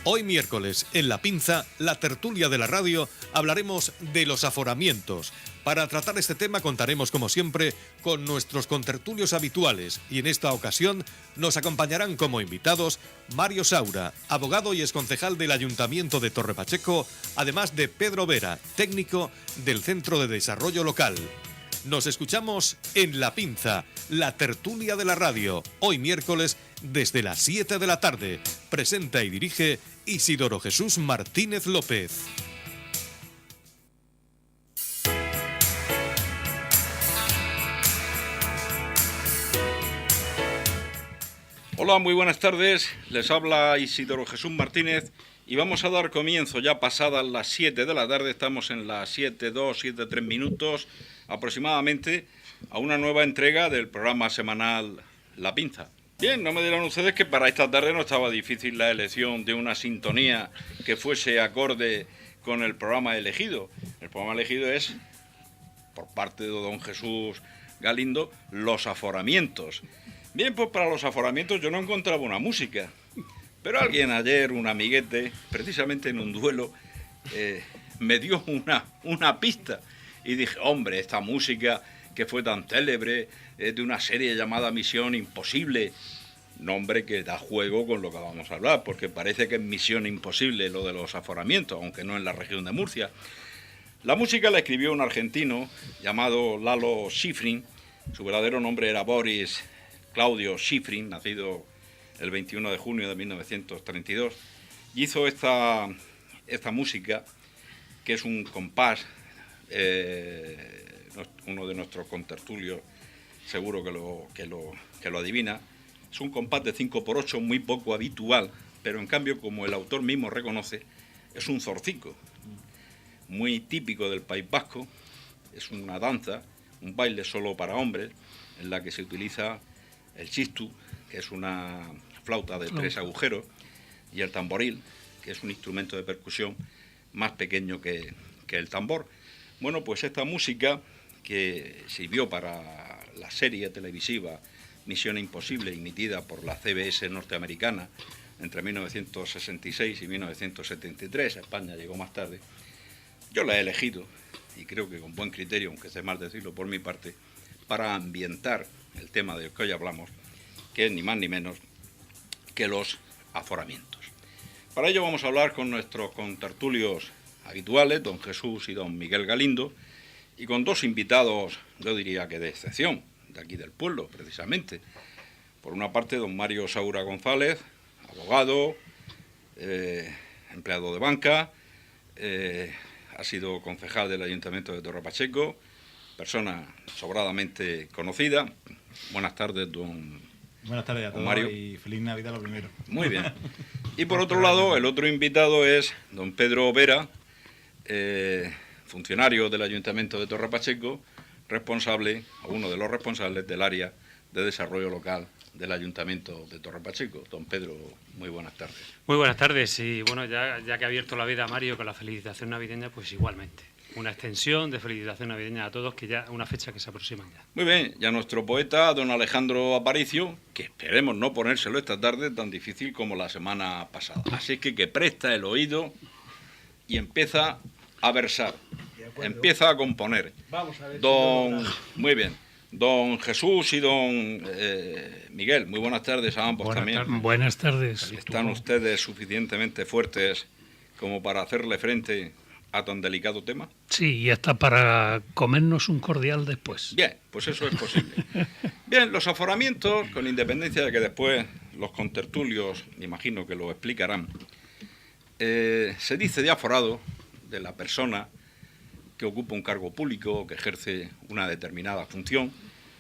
Hoy miércoles, en La Pinza, la tertulia de la radio, hablaremos de los aforamientos. Para tratar este tema contaremos, como siempre, con nuestros contertulios habituales y en esta ocasión nos acompañarán como invitados Mario Saura, abogado y exconcejal del Ayuntamiento de Torre Pacheco, además de Pedro Vera, técnico del Centro de Desarrollo Local. Nos escuchamos en La Pinza, la tertulia de la radio, hoy miércoles desde las 7 de la tarde. Presenta y dirige Isidoro Jesús Martínez López. Hola, muy buenas tardes. Les habla Isidoro Jesús Martínez y vamos a dar comienzo ya pasadas las 7 de la tarde. Estamos en las 7:02, 7:03 minutos aproximadamente a una nueva entrega del programa semanal La Pinza. Bien, no me dirán ustedes que para esta tarde no estaba difícil la elección de una sintonía que fuese acorde con el programa elegido. El programa elegido es, por parte de don Jesús Galindo, Los Aforamientos. Bien, pues para los aforamientos yo no encontraba una música, pero alguien ayer, un amiguete, precisamente en un duelo, me dio una pista y dije, hombre, esta música que fue tan célebre, de una serie llamada Misión Imposible, nombre que da juego con lo que vamos a hablar, porque parece que es Misión Imposible lo de los aforamientos, aunque no en la región de Murcia. La música la escribió un argentino llamado Lalo Schifrin. Su verdadero nombre era Boris Claudio Schifrin, nacido el 21 de junio de 1932, y hizo esta música, que es un compás, uno de nuestros contertulios seguro que lo adivina. Es un compás de 5/8 muy poco habitual, pero en cambio, como el autor mismo reconoce, es un zorcico, muy típico del País Vasco. Es una danza, un baile solo para hombres, en la que se utiliza el chistu, que es una flauta de 3 agujeros, y el tamboril, que es un instrumento de percusión más pequeño que el tambor. Bueno, pues esta música, que sirvió para la serie televisiva Misión Imposible, emitida por la CBS norteamericana entre 1966 y 1973, España llegó más tarde, yo la he elegido, y creo que con buen criterio, aunque sea mal decirlo por mi parte, para ambientar el tema del que hoy hablamos, que es ni más ni menos que los aforamientos. Para ello vamos a hablar con nuestros contertulios habituales, don Jesús y don Miguel Galindo, y con dos invitados, yo diría que de excepción, de aquí del pueblo, precisamente. Por una parte, don Mario Saura González, abogado, empleado de banca, ha sido concejal del Ayuntamiento de Torre Pacheco, persona sobradamente conocida. Buenas tardes, don Buenas tardes a todos Mario. Y feliz Navidad lo primero. Muy bien. Y por otro lado, el otro invitado es don Pedro Vera, funcionario del Ayuntamiento de Torre Pacheco, uno de los responsables del área de desarrollo local del Ayuntamiento de Torre Pacheco. Don Pedro, muy buenas tardes. Muy buenas tardes y bueno, ya que ha abierto la vida Mario con la felicitación navideña, pues igualmente. Una extensión de felicitación navideña a todos, que ya una fecha que se aproxima ya. Muy bien, ya nuestro poeta, don Alejandro Aparicio, que esperemos no ponérselo esta tarde tan difícil como la semana pasada. Así que presta el oído y empieza a versar, empieza a componer. Vamos a ver. Muy bien. Don Jesús y don Miguel, muy buenas tardes a ambos también. Buenas tardes. ¿Están ustedes suficientemente fuertes como para hacerle frente a tan delicado tema? Sí, y hasta para comernos un cordial después. Bien, pues eso es posible. Bien, los aforamientos, con independencia de que después los contertulios, me imagino que lo explicarán, se dice de aforado de la persona que ocupa un cargo público o que ejerce una determinada función,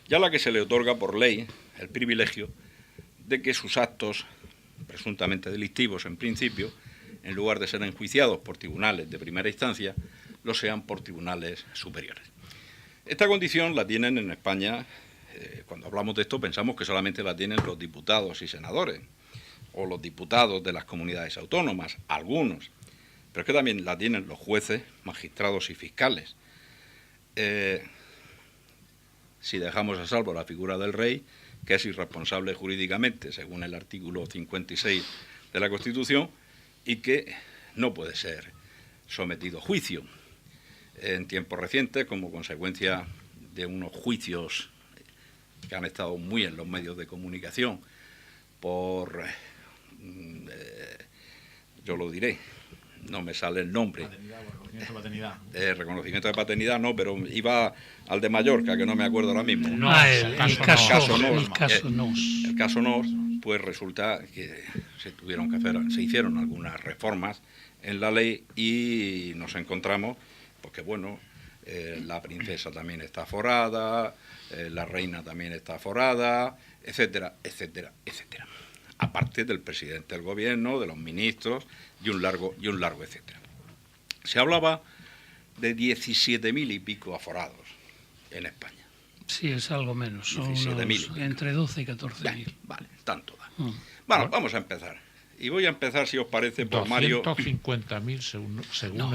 y a la que se le otorga por ley el privilegio de que sus actos, presuntamente delictivos en principio, en lugar de ser enjuiciados por tribunales de primera instancia, lo sean por tribunales superiores. Esta condición la tienen en España, cuando hablamos de esto pensamos que solamente la tienen los diputados y senadores, o los diputados de las comunidades autónomas, algunos, pero es que también la tienen los jueces, magistrados y fiscales. Si dejamos a salvo la figura del rey, que es irresponsable jurídicamente, según el artículo 56 de la Constitución, y que no puede ser sometido a juicio. En tiempos recientes, como consecuencia de unos juicios que han estado muy en los medios de comunicación por, yo lo diré, no me sale el nombre. Reconocimiento de paternidad no, pero iba al de Mallorca, que no me acuerdo ahora mismo. El caso Nos. Pues resulta que se hicieron algunas reformas en la ley y nos encontramos, porque bueno, la princesa también está aforada, la reina también está aforada, etcétera, etcétera, etcétera. Aparte del presidente del gobierno, de los ministros y un largo etcétera. Se hablaba de 17.000 y pico aforados en España. Sí, es algo menos. Son 17.000 entre 12 y 14.000. Vale, tanto da. Bueno, vamos a empezar. Y voy a empezar, si os parece, por Mario. 250.000 según No,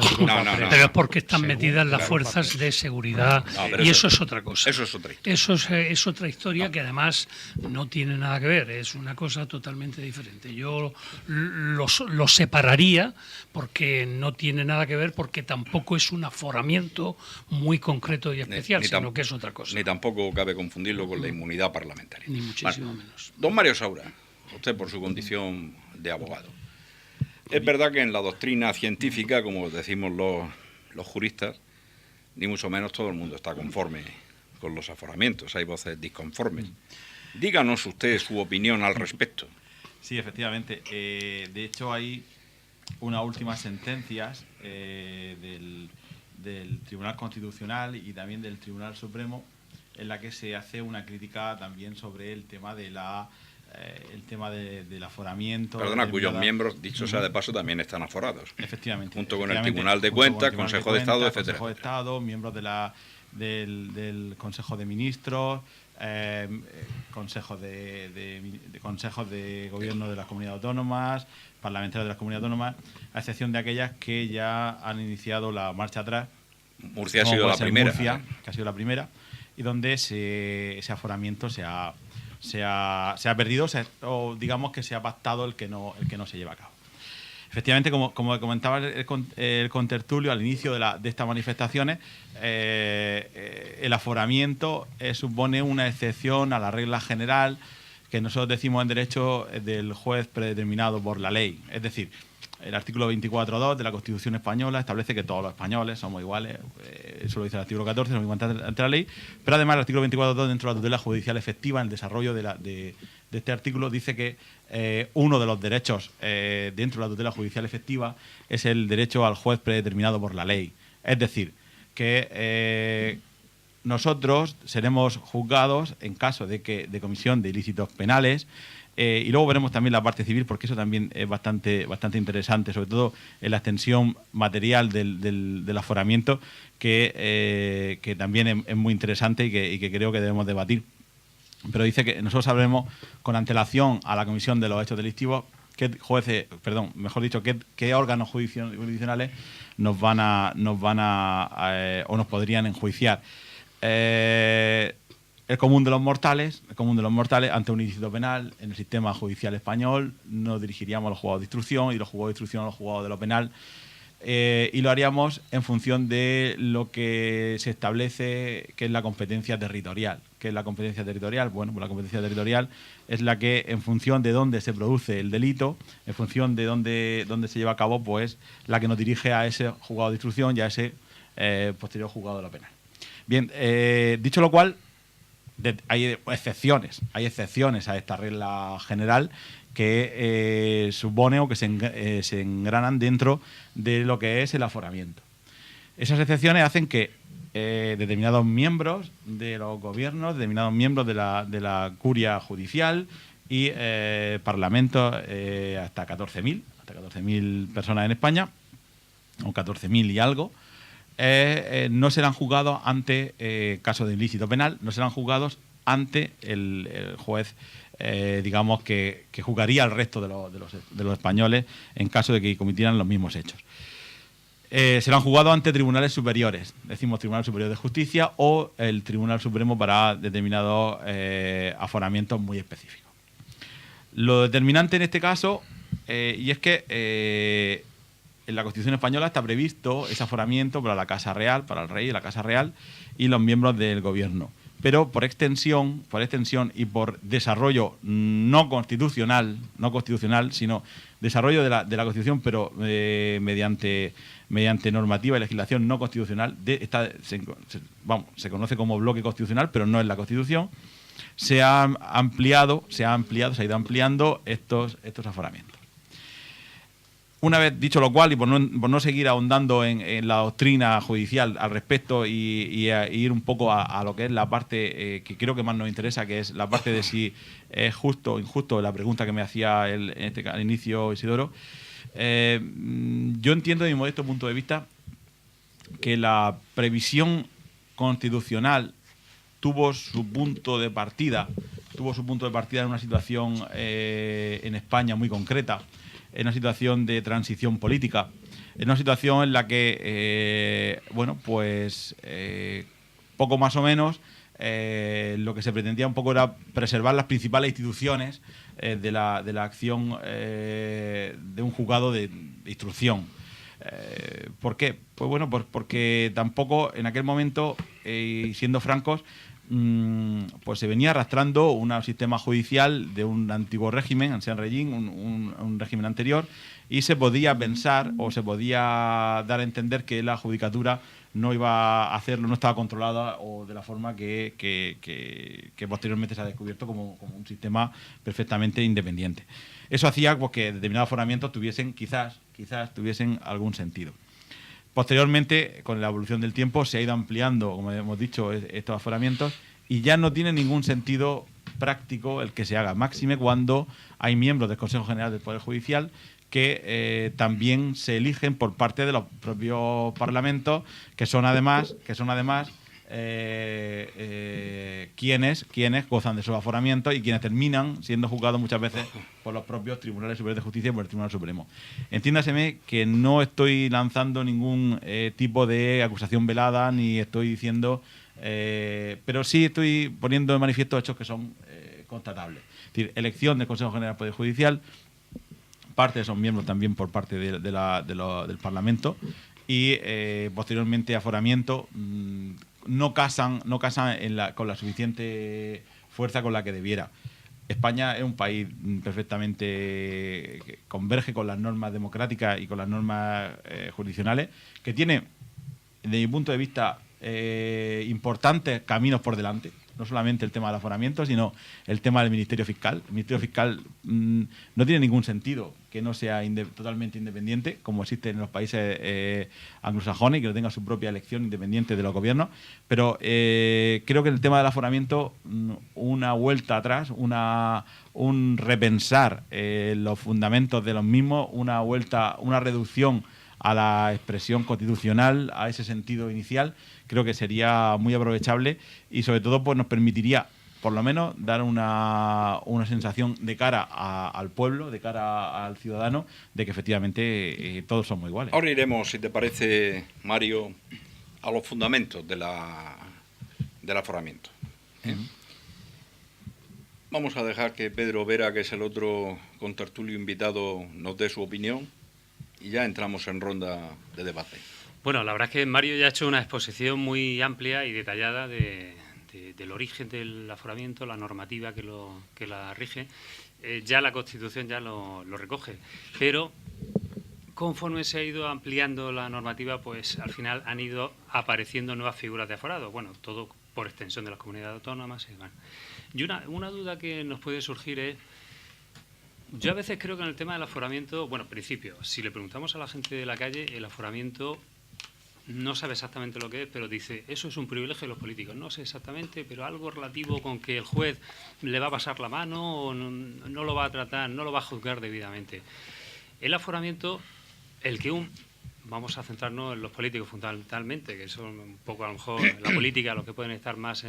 pero es porque están metidas las fuerzas de seguridad y eso es otra cosa. Eso es otra historia. Eso es otra historia que además no tiene nada que ver, es una cosa totalmente diferente. Yo lo separaría porque no tiene nada que ver, porque tampoco es un aforamiento muy concreto y especial, sino que es otra cosa. Ni tampoco cabe confundirlo con la inmunidad parlamentaria. Ni muchísimo menos. Don Mario Saura, usted por su condición de abogado. Es verdad que en la doctrina científica, como decimos los juristas, ni mucho menos todo el mundo está conforme con los aforamientos, hay voces disconformes. Díganos usted su opinión al respecto. Sí, efectivamente. De hecho, hay unas últimas sentencias del Tribunal Constitucional y también del Tribunal Supremo en la que se hace una crítica también sobre el tema del aforamiento. Perdona, cuyos miembros, dicho sea de paso, también están aforados. Efectivamente. Junto con el Tribunal de Cuentas, Consejo de Estado, etcétera. Consejo de Estado, miembros del Consejo de Ministros, consejos de gobierno de las comunidades autónomas, parlamentarios de las comunidades autónomas, a excepción de aquellas que ya han iniciado la marcha atrás. Murcia ha sido la primera. Murcia, que ha sido la primera, y donde ese aforamiento se ha perdido, o digamos que se ha pactado el que no se lleva a cabo. Efectivamente, como comentaba el contertulio al inicio de estas manifestaciones, el aforamiento supone una excepción a la regla general que nosotros decimos en derecho del juez predeterminado por la ley. Es decir, el artículo 24.2 de la Constitución española establece que todos los españoles somos iguales, eso lo dice el artículo 14, somos iguales ante la ley, pero además el artículo 24.2 dentro de la tutela judicial efectiva, en el desarrollo de este artículo, dice que uno de los derechos dentro de la tutela judicial efectiva es el derecho al juez predeterminado por la ley. Es decir, que nosotros seremos juzgados en caso de comisión de ilícitos penales. Y luego veremos también la parte civil, porque eso también es bastante interesante, sobre todo en la extensión material del aforamiento, que también es muy interesante y que creo que debemos debatir. Pero dice que nosotros sabremos con antelación a la comisión de los hechos delictivos qué órganos jurisdiccionales nos podrían enjuiciar. El común de los mortales, ante un ilícito penal en el sistema judicial español, nos dirigiríamos a los juzgados de instrucción y los juzgados de instrucción a los juzgados de lo penal, y lo haríamos en función de lo que se establece que es la competencia territorial. ¿Qué es la competencia territorial? Bueno, pues la competencia territorial es la que, en función de dónde se produce el delito, en función de dónde se lleva a cabo, pues la que nos dirige a ese juzgado de instrucción y a ese posterior juzgado de lo penal. Bien, dicho lo cual, hay excepciones a esta regla general que supone o que se engranan dentro de lo que es el aforamiento. Esas excepciones hacen que determinados miembros de los gobiernos, determinados miembros de la curia judicial y parlamentos, hasta 14.000 personas en España, o 14.000 y algo, no serán juzgados ante casos de ilícito penal, no serán juzgados ante el juez, digamos, que juzgaría al resto de los españoles en caso de que cometieran los mismos hechos. Serán juzgados ante tribunales superiores, decimos Tribunal Superior de Justicia o el Tribunal Supremo para determinados aforamientos muy específicos. Lo determinante en este caso y es que en la Constitución española está previsto ese aforamiento para la Casa Real, para el rey y la Casa Real y los miembros del gobierno. Pero por extensión y por desarrollo no constitucional, sino desarrollo de la Constitución, pero mediante normativa y legislación no constitucional, se conoce como bloque constitucional, pero no es la Constitución, se ha ido ampliando estos aforamientos. Una vez dicho lo cual, y por no seguir ahondando en la doctrina judicial al respecto y ir un poco a lo que es la parte que creo que más nos interesa, que es la parte de si es justo o injusto, la pregunta que me hacía al inicio Isidoro, yo entiendo de mi modesto punto de vista que la previsión constitucional tuvo su punto de partida en una situación en España muy concreta, en una situación de transición política, en una situación en la que, poco más o menos, lo que se pretendía un poco era preservar las principales instituciones de la acción de un juzgado de instrucción. ¿Por qué? Pues bueno, porque tampoco en aquel momento, y siendo francos, pues se venía arrastrando un sistema judicial de un antiguo régimen, ancien régime, un régimen anterior, y se podía pensar o se podía dar a entender que la judicatura no iba a hacerlo, no estaba controlada o de la forma que posteriormente se ha descubierto como un sistema perfectamente independiente. Eso hacía pues, que determinados aforamientos quizás tuviesen algún sentido. Posteriormente, con la evolución del tiempo, se ha ido ampliando, como hemos dicho, estos aforamientos y ya no tiene ningún sentido práctico el que se haga, máxime cuando hay miembros del Consejo General del Poder Judicial que también se eligen por parte de los propios parlamentos, que son además quienes gozan de esos aforamientos y quienes terminan siendo juzgados muchas veces por los propios tribunales superiores de justicia y por el Tribunal Supremo. Entiéndaseme que no estoy lanzando ningún tipo de acusación velada ni estoy diciendo, pero sí estoy poniendo de manifiesto hechos que son constatables. Es decir, elección del Consejo General del Poder Judicial, parte de esos miembros también por parte del Parlamento y posteriormente aforamiento. No casan con la suficiente fuerza con la que debiera. España es un país perfectamente que converge con las normas democráticas y con las normas jurisdiccionales, que tiene, desde mi punto de vista, importantes caminos por delante. No solamente el tema del aforamiento, sino el tema del Ministerio Fiscal. El Ministerio Fiscal no tiene ningún sentido que no sea totalmente independiente, como existe en los países anglosajones, y que no tenga su propia elección independiente de los gobiernos. Pero creo que en el tema del aforamiento, una vuelta atrás, un repensar los fundamentos de los mismos, una reducción a la expresión constitucional, a ese sentido inicial, creo que sería muy aprovechable y sobre todo pues nos permitiría por lo menos dar una sensación de cara al pueblo, de cara al ciudadano, de que efectivamente todos somos iguales. Ahora iremos, si te parece, Mario, a los fundamentos del aforamiento. Vamos a dejar que Pedro Vera, que es el otro contertulio invitado, nos dé su opinión y ya entramos en ronda de debate. Bueno, la verdad es que Mario ya ha hecho una exposición muy amplia y detallada del origen del aforamiento, la normativa que la rige. Ya la Constitución ya lo recoge, pero conforme se ha ido ampliando la normativa, pues al final han ido apareciendo nuevas figuras de aforado. Bueno, todo por extensión de las comunidades autónomas y demás. Y una duda que nos puede surgir es, yo a veces creo que en el tema del aforamiento, bueno, en principio, si le preguntamos a la gente de la calle, el aforamiento no sabe exactamente lo que es, pero dice, eso es un privilegio de los políticos. No sé exactamente, pero algo relativo con que el juez le va a pasar la mano o no lo va a tratar, no lo va a juzgar debidamente. El aforamiento, vamos a centrarnos en los políticos fundamentalmente, que son un poco a lo mejor la política los que pueden estar más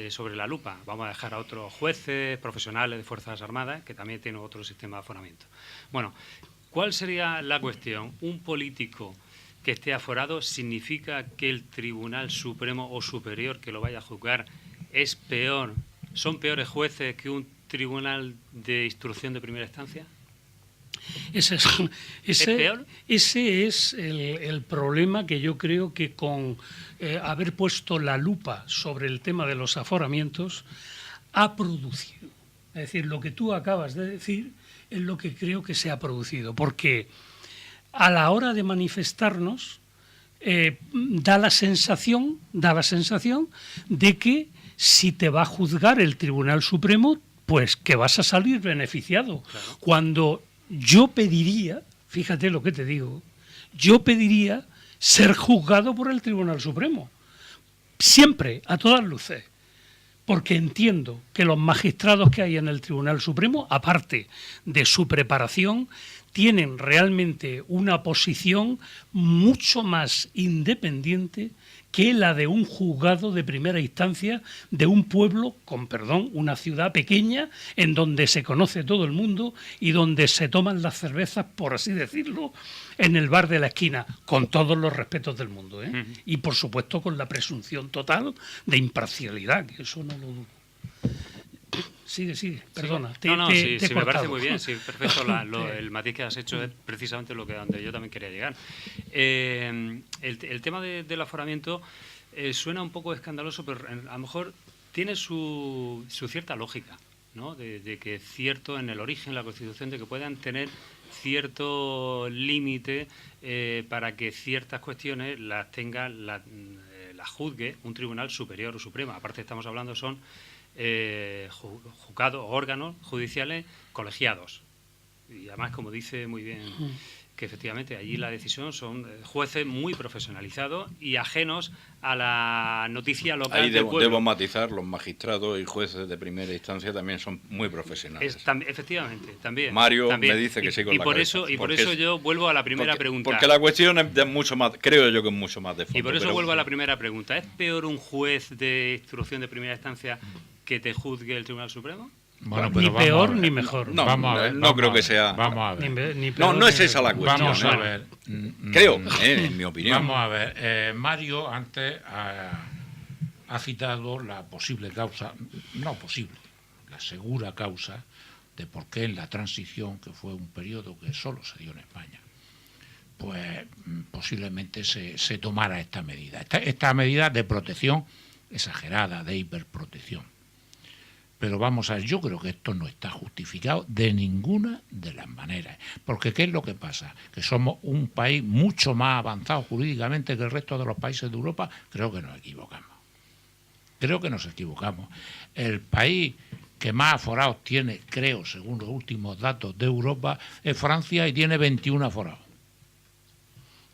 sobre la lupa. Vamos a dejar a otros jueces, profesionales de Fuerzas Armadas, que también tienen otro sistema de aforamiento. Bueno, ¿cuál sería la cuestión? ¿Un político que esté aforado significa que el Tribunal Supremo o Superior que lo vaya a juzgar son peores jueces que un tribunal de instrucción de primera instancia? Ese es el problema que yo creo que con haber puesto la lupa sobre el tema de los aforamientos ha producido. Es decir, lo que tú acabas de decir es lo que creo que se ha producido, porque a la hora de manifestarnos da la sensación de que si te va a juzgar el Tribunal Supremo, pues que vas a salir beneficiado. Claro. Cuando yo pediría, fíjate lo que te digo, yo pediría ser juzgado por el Tribunal Supremo. Siempre, a todas luces. Porque entiendo que los magistrados que hay en el Tribunal Supremo, aparte de su preparación, tienen realmente una posición mucho más independiente que la de un juzgado de primera instancia de un pueblo, con perdón, una ciudad pequeña en donde se conoce todo el mundo y donde se toman las cervezas, por así decirlo, en el bar de la esquina, con todos los respetos del mundo, ¿eh? Uh-huh. Y por supuesto con la presunción total de imparcialidad, que eso no lo dudo. Sigue, perdona. Sí. Sí, me parece muy bien, sí, perfecto. El matiz que has hecho es precisamente donde yo también quería llegar. El tema del aforamiento suena un poco escandaloso, pero a lo mejor tiene su cierta lógica, ¿no? De que cierto, en el origen, la Constitución, de que puedan tener cierto límite para que ciertas cuestiones las tenga, las juzgue un tribunal superior o supremo. Aparte estamos hablando son juzgados, órganos judiciales colegiados. Y además, como dice muy bien, que efectivamente allí la decisión son jueces muy profesionalizados y ajenos a la noticia local. Ahí debo matizar, los magistrados y jueces de primera instancia también son muy profesionales. Efectivamente, también. Mario también. Me dice que sí con la cabeza. Y por eso yo vuelvo a la primera pregunta. Porque la cuestión es de mucho más, creo yo que es mucho más de fondo. Y por eso vuelvo a la primera pregunta. ¿Es peor un juez de instrucción de primera instancia que te juzgue el Tribunal Supremo? Bueno, ni peor ni mejor. No creo que sea. Vamos a ver. No es esa la cuestión. Vamos a ver. Creo, en mi opinión. Vamos a ver. Mario antes ha citado la posible causa, la segura causa de por qué en la transición, que fue un periodo que solo se dio en España, pues posiblemente se tomara esta medida. Esta medida de protección exagerada, de hiperprotección. Pero vamos a ver, yo creo que esto no está justificado de ninguna de las maneras. Porque ¿qué es lo que pasa? Que somos un país mucho más avanzado jurídicamente que el resto de los países de Europa. Creo que nos equivocamos. El país que más aforados tiene, creo, según los últimos datos de Europa, es Francia y tiene 21 aforados.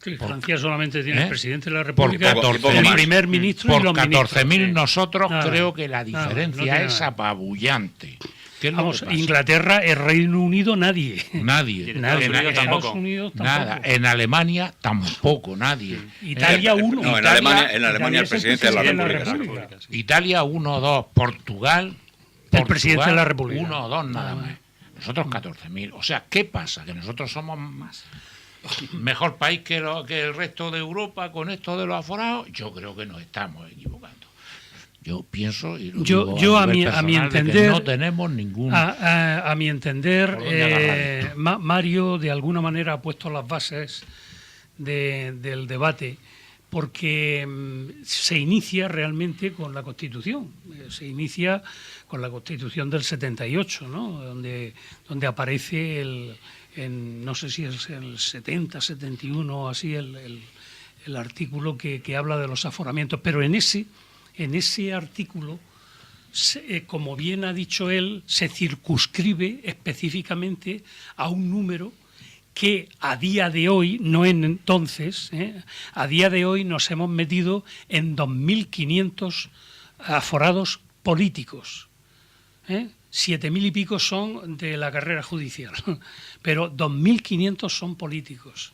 Sí, Francia solamente tiene el presidente de la República, el primer ministro y los ministros. Por 14.000 nosotros creo que la diferencia es apabullante. Vamos, Inglaterra, el Reino Unido, nadie. Estados Unidos tampoco. Nada. En Alemania tampoco, nadie. Italia 1. No, en Alemania el presidente de la República. Italia 1 o 2. Portugal el presidente de la República. 1 o 2 nada más. Nosotros 14.000. O sea, ¿qué pasa? Que nosotros somos más mejor país que el resto de Europa con esto de los aforados. Yo creo que nos estamos equivocando. Yo pienso y yo a mi entender que no tenemos ningún a mi entender Mario de alguna manera ha puesto las bases del debate, porque se inicia realmente con la Constitución. Se inicia con la Constitución del 78, ¿no? donde aparece no sé si es el 70, 71 o así el artículo que habla de los aforamientos, pero en ese artículo, como bien ha dicho él, se circunscribe específicamente a un número que a día de hoy, no en entonces, a día de hoy nos hemos metido en 2.500 aforados políticos. 7.000 y pico son de la carrera judicial, pero 2.500 son políticos.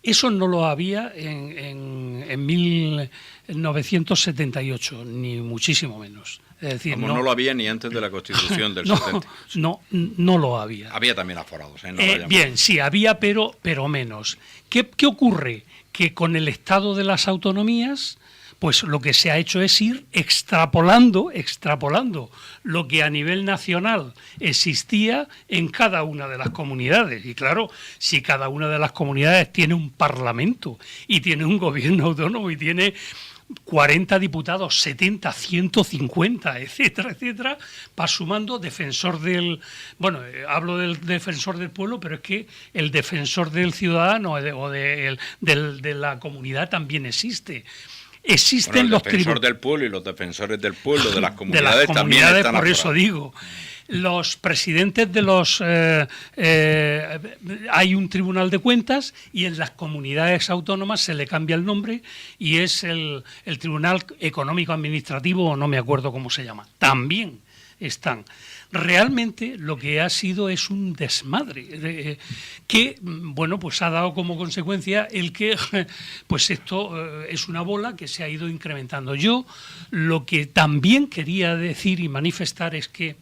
Eso no lo había en 1978, ni muchísimo menos. Es decir, no lo había ni antes de la Constitución del 70. No lo había. Había también aforados. Bien, sí, había, pero menos. ¿Qué ocurre? Que con el estado de las autonomías, pues lo que se ha hecho es ir extrapolando lo que a nivel nacional existía en cada una de las comunidades. Y claro, si cada una de las comunidades tiene un parlamento y tiene un gobierno autónomo y tiene 40 diputados, 70, 150, etcétera, etcétera, va sumando defensor del... Bueno, hablo del defensor del pueblo, pero es que el defensor del ciudadano de la comunidad también existe. Existen el los defensor del pueblo y los defensores del pueblo, de las comunidades, también están por eso aforados. digo. Los presidentes de los... hay un tribunal de cuentas y en las comunidades autónomas se le cambia el nombre y es el Tribunal Económico Administrativo, o no me acuerdo cómo se llama. También están. Realmente lo que ha sido es un desmadre que, bueno, pues ha dado como consecuencia el que, pues esto es una bola que se ha ido incrementando. Yo lo que también quería decir y manifestar es que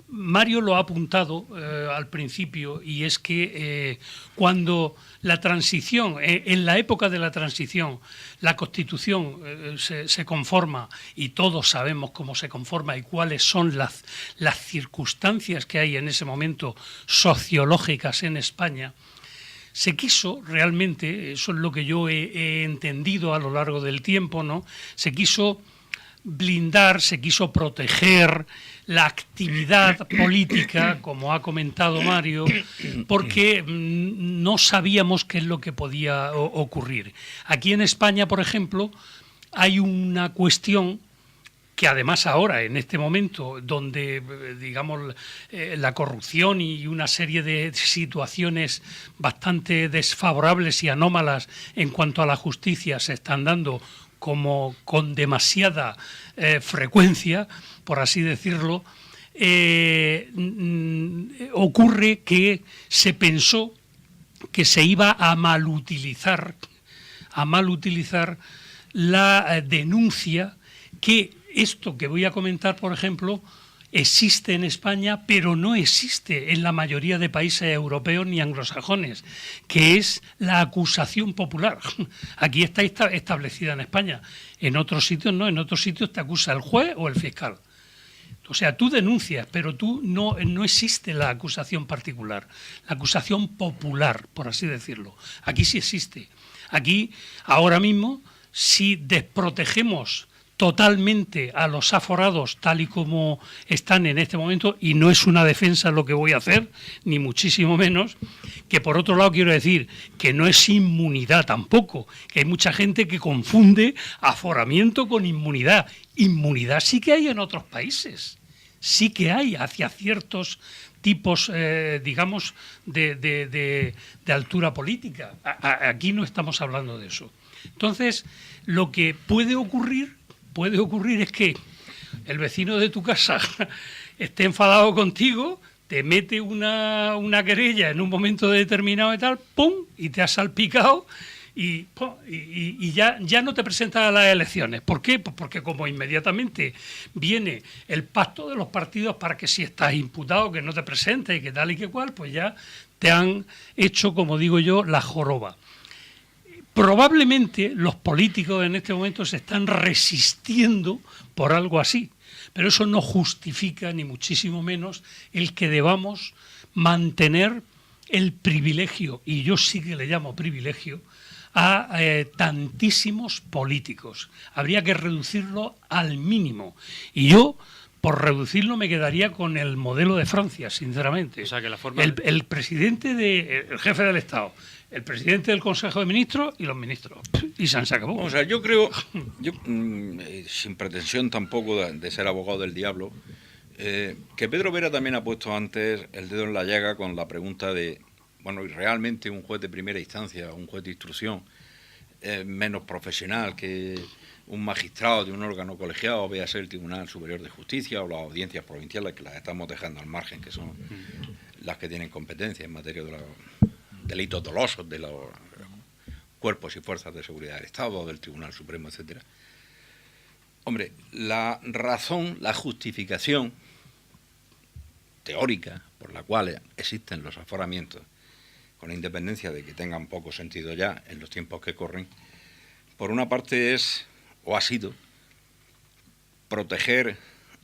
Mario lo ha apuntado al principio, y es que cuando la transición, en la época de la transición, la Constitución se conforma, y todos sabemos cómo se conforma y cuáles son las circunstancias que hay en ese momento sociológicas en España, se quiso realmente, eso es lo que yo he entendido a lo largo del tiempo, ¿no? Se quiso blindar, se quiso proteger la actividad política, como ha comentado Mario, porque no sabíamos qué es lo que podía ocurrir. Aquí en España, por ejemplo, hay una cuestión que además ahora, en este momento, donde, digamos, la corrupción y una serie de situaciones bastante desfavorables y anómalas en cuanto a la justicia se están dando como con demasiada frecuencia, por así decirlo, ocurre que se pensó que se iba a malutilizar la denuncia, que esto que voy a comentar, por ejemplo, existe en España, pero no existe en la mayoría de países europeos ni anglosajones, que es la acusación popular. Aquí está establecida en España. En otros sitios no, en otros sitios te acusa el juez o el fiscal. O sea, tú denuncias, pero tú no existe la acusación particular, la acusación popular, por así decirlo. Aquí sí existe. Aquí, ahora mismo, si desprotegemos totalmente a los aforados tal y como están en este momento, y no es una defensa lo que voy a hacer, ni muchísimo menos, que por otro lado quiero decir que no es inmunidad tampoco, que hay mucha gente que confunde aforamiento con inmunidad. Inmunidad sí que hay en otros países, sí que hay hacia ciertos tipos, digamos, de altura política. Aquí no estamos hablando de eso. Entonces, lo que puede ocurrir es que el vecino de tu casa esté enfadado contigo, te mete una querella en un momento determinado y tal, ¡pum!, y te has salpicado y ya no te presentas a las elecciones. ¿Por qué? Pues porque como inmediatamente viene el pacto de los partidos para que si estás imputado que no te presentes y que tal y que cual, pues ya te han hecho, como digo yo, la joroba. Probablemente los políticos en este momento se están resistiendo por algo así, pero eso no justifica ni muchísimo menos el que debamos mantener el privilegio, y yo sí que le llamo privilegio, a tantísimos políticos. Habría que reducirlo al mínimo. Y yo, por reducirlo, me quedaría con el modelo de Francia, sinceramente. O sea, que la forma el presidente el jefe del Estado, el presidente del Consejo de Ministros y los ministros. Y se acabó. O sea, yo creo, sin pretensión tampoco de ser abogado del diablo, que Pedro Vera también ha puesto antes el dedo en la llaga con la pregunta de, bueno, ¿y realmente un juez de primera instancia, un juez de instrucción, menos profesional que un magistrado de un órgano colegiado, vea ser el Tribunal Superior de Justicia o las audiencias provinciales, que las estamos dejando al margen, que son las que tienen competencia en materia de los delitos dolosos de los cuerpos y fuerzas de seguridad del Estado, del Tribunal Supremo, etcétera? Hombre, la razón, la justificación teórica por la cual existen los aforamientos, con independencia de que tengan poco sentido ya en los tiempos que corren, por una parte es o ha sido, proteger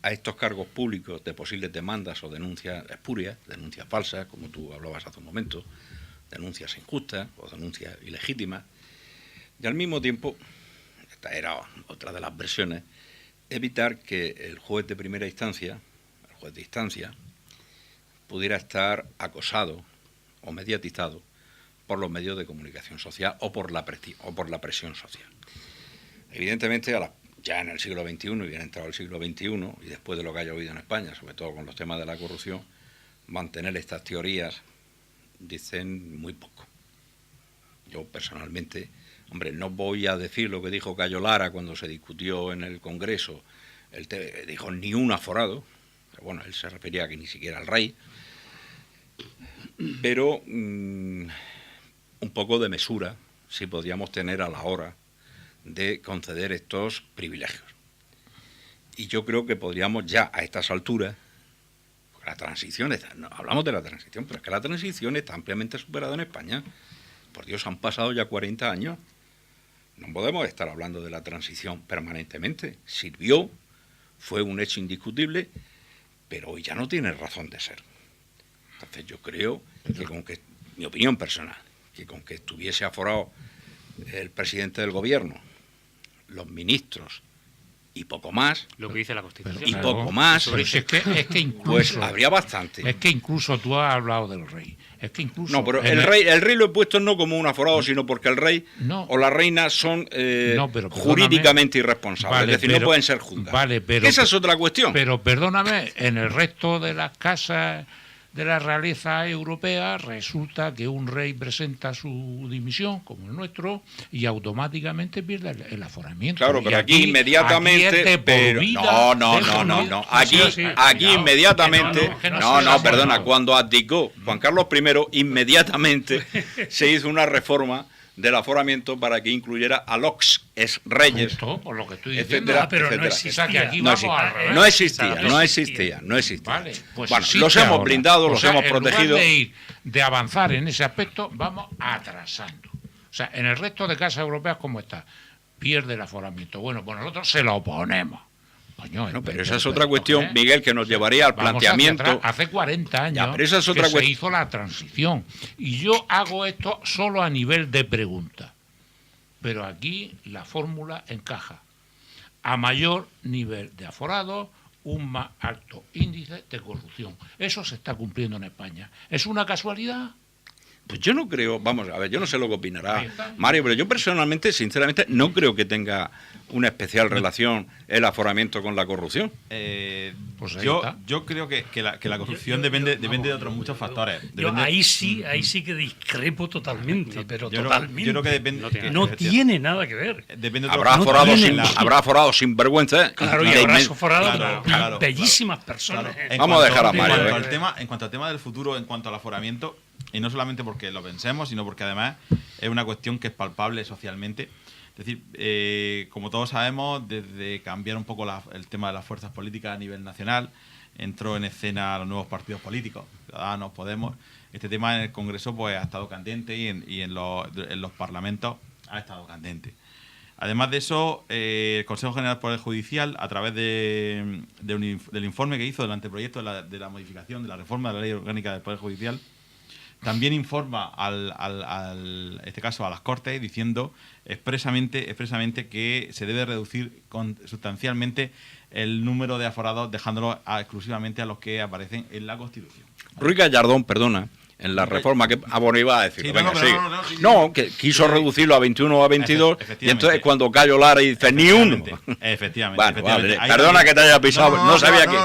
a estos cargos públicos de posibles demandas o denuncias espurias, denuncias falsas, como tú hablabas hace un momento, denuncias injustas o denuncias ilegítimas, y al mismo tiempo, esta era otra de las versiones, evitar que el juez de primera instancia, el juez de instancia, pudiera estar acosado o mediatizado por los medios de comunicación social o por la presión social. Evidentemente, ya en el siglo XXI, y bien entrado el siglo XXI, y después de lo que haya oído en España, sobre todo con los temas de la corrupción, mantener estas teorías dicen muy poco. Yo personalmente, hombre, no voy a decir lo que dijo Cayo Lara cuando se discutió en el Congreso, dijo ni un aforado, pero bueno, él se refería a que ni siquiera al rey, pero un poco de mesura si podríamos tener a la hora de conceder estos privilegios. Y yo creo que podríamos ya a estas alturas, porque la transición, no, hablamos de la transición, pero es que la transición está ampliamente superada en España. Por Dios, han pasado ya 40 años. No podemos estar hablando de la transición permanentemente. Sirvió, fue un hecho indiscutible, pero hoy ya no tiene razón de ser. Entonces yo creo que con que, mi opinión personal, que con que estuviese aforado el presidente del gobierno, los ministros y poco más, lo que dice la Constitución. y poco más, es que incluso, pues habría bastante. Es que incluso tú has hablado del rey. Es que incluso no, pero el rey lo he puesto no como un aforado, sino porque el rey o la reina son jurídicamente irresponsables, vale, es decir, no pueden ser juzgados. Vale, pero esa es otra cuestión. Pero perdóname, en el resto de las casas de la realeza europea resulta que un rey presenta su dimisión, como el nuestro, y automáticamente pierde el aforamiento. Claro, pero y aquí inmediatamente... No. Aquí inmediatamente... Perdona, cuando abdicó Juan Carlos I, inmediatamente se hizo una reforma del aforamiento para que incluyera a los ex-reyes, por lo que estoy diciendo, etcétera, pero etcétera. no existía. O sea, que aquí No existía. Vale, pues bueno, sí, los hemos blindado, los hemos protegido. En lugar de avanzar en ese aspecto, vamos atrasando. O sea, en el resto de casas europeas, ¿cómo está? Pierde el aforamiento. Bueno, pues nosotros se lo oponemos. Coño, no, pero esa es otra cuestión, Miguel, que nos llevaría al planteamiento. Hace 40 años pero esa es otra se hizo la transición. Y yo hago esto solo a nivel de pregunta. Pero aquí la fórmula encaja. A mayor nivel de aforado, un más alto índice de corrupción. Eso se está cumpliendo en España. ¿Es una casualidad? Pues yo no creo, vamos a ver, yo no sé lo que opinará Mario, pero yo personalmente, sinceramente, no creo que tenga una especial relación el aforamiento con la corrupción. Pues yo creo que la corrupción depende de otros muchos factores. Ahí sí que discrepo totalmente, pero totalmente. Yo creo que depende. No tiene nada que ver. Habrá aforado sin vergüenza. Claro, y habrá aforado bellísimas personas. Vamos a dejar a Mario. En cuanto al tema del futuro, en cuanto al aforamiento, y no solamente porque lo pensemos, sino porque además es una cuestión que es palpable socialmente. Es decir, como todos sabemos, desde cambiar un poco el tema de las fuerzas políticas a nivel nacional, entró en escena los nuevos partidos políticos, Ciudadanos, Podemos. Este tema en el Congreso pues ha estado candente y en los parlamentos ha estado candente. Además de eso, el Consejo General del Poder Judicial, a través del informe que hizo del anteproyecto de la modificación de la reforma de la Ley Orgánica del Poder Judicial, también informa este caso a las Cortes diciendo expresamente que se debe reducir sustancialmente el número de aforados, dejándolo exclusivamente a los que aparecen en la Constitución. Ruiz Gallardón, perdona, en la reforma que iba a decir. Que quiso reducirlo a 21 o a 22 y entonces cuando Cayo Lara y dice ni uno. Efectivamente. Vale, perdona que te haya pisado, no sabía que...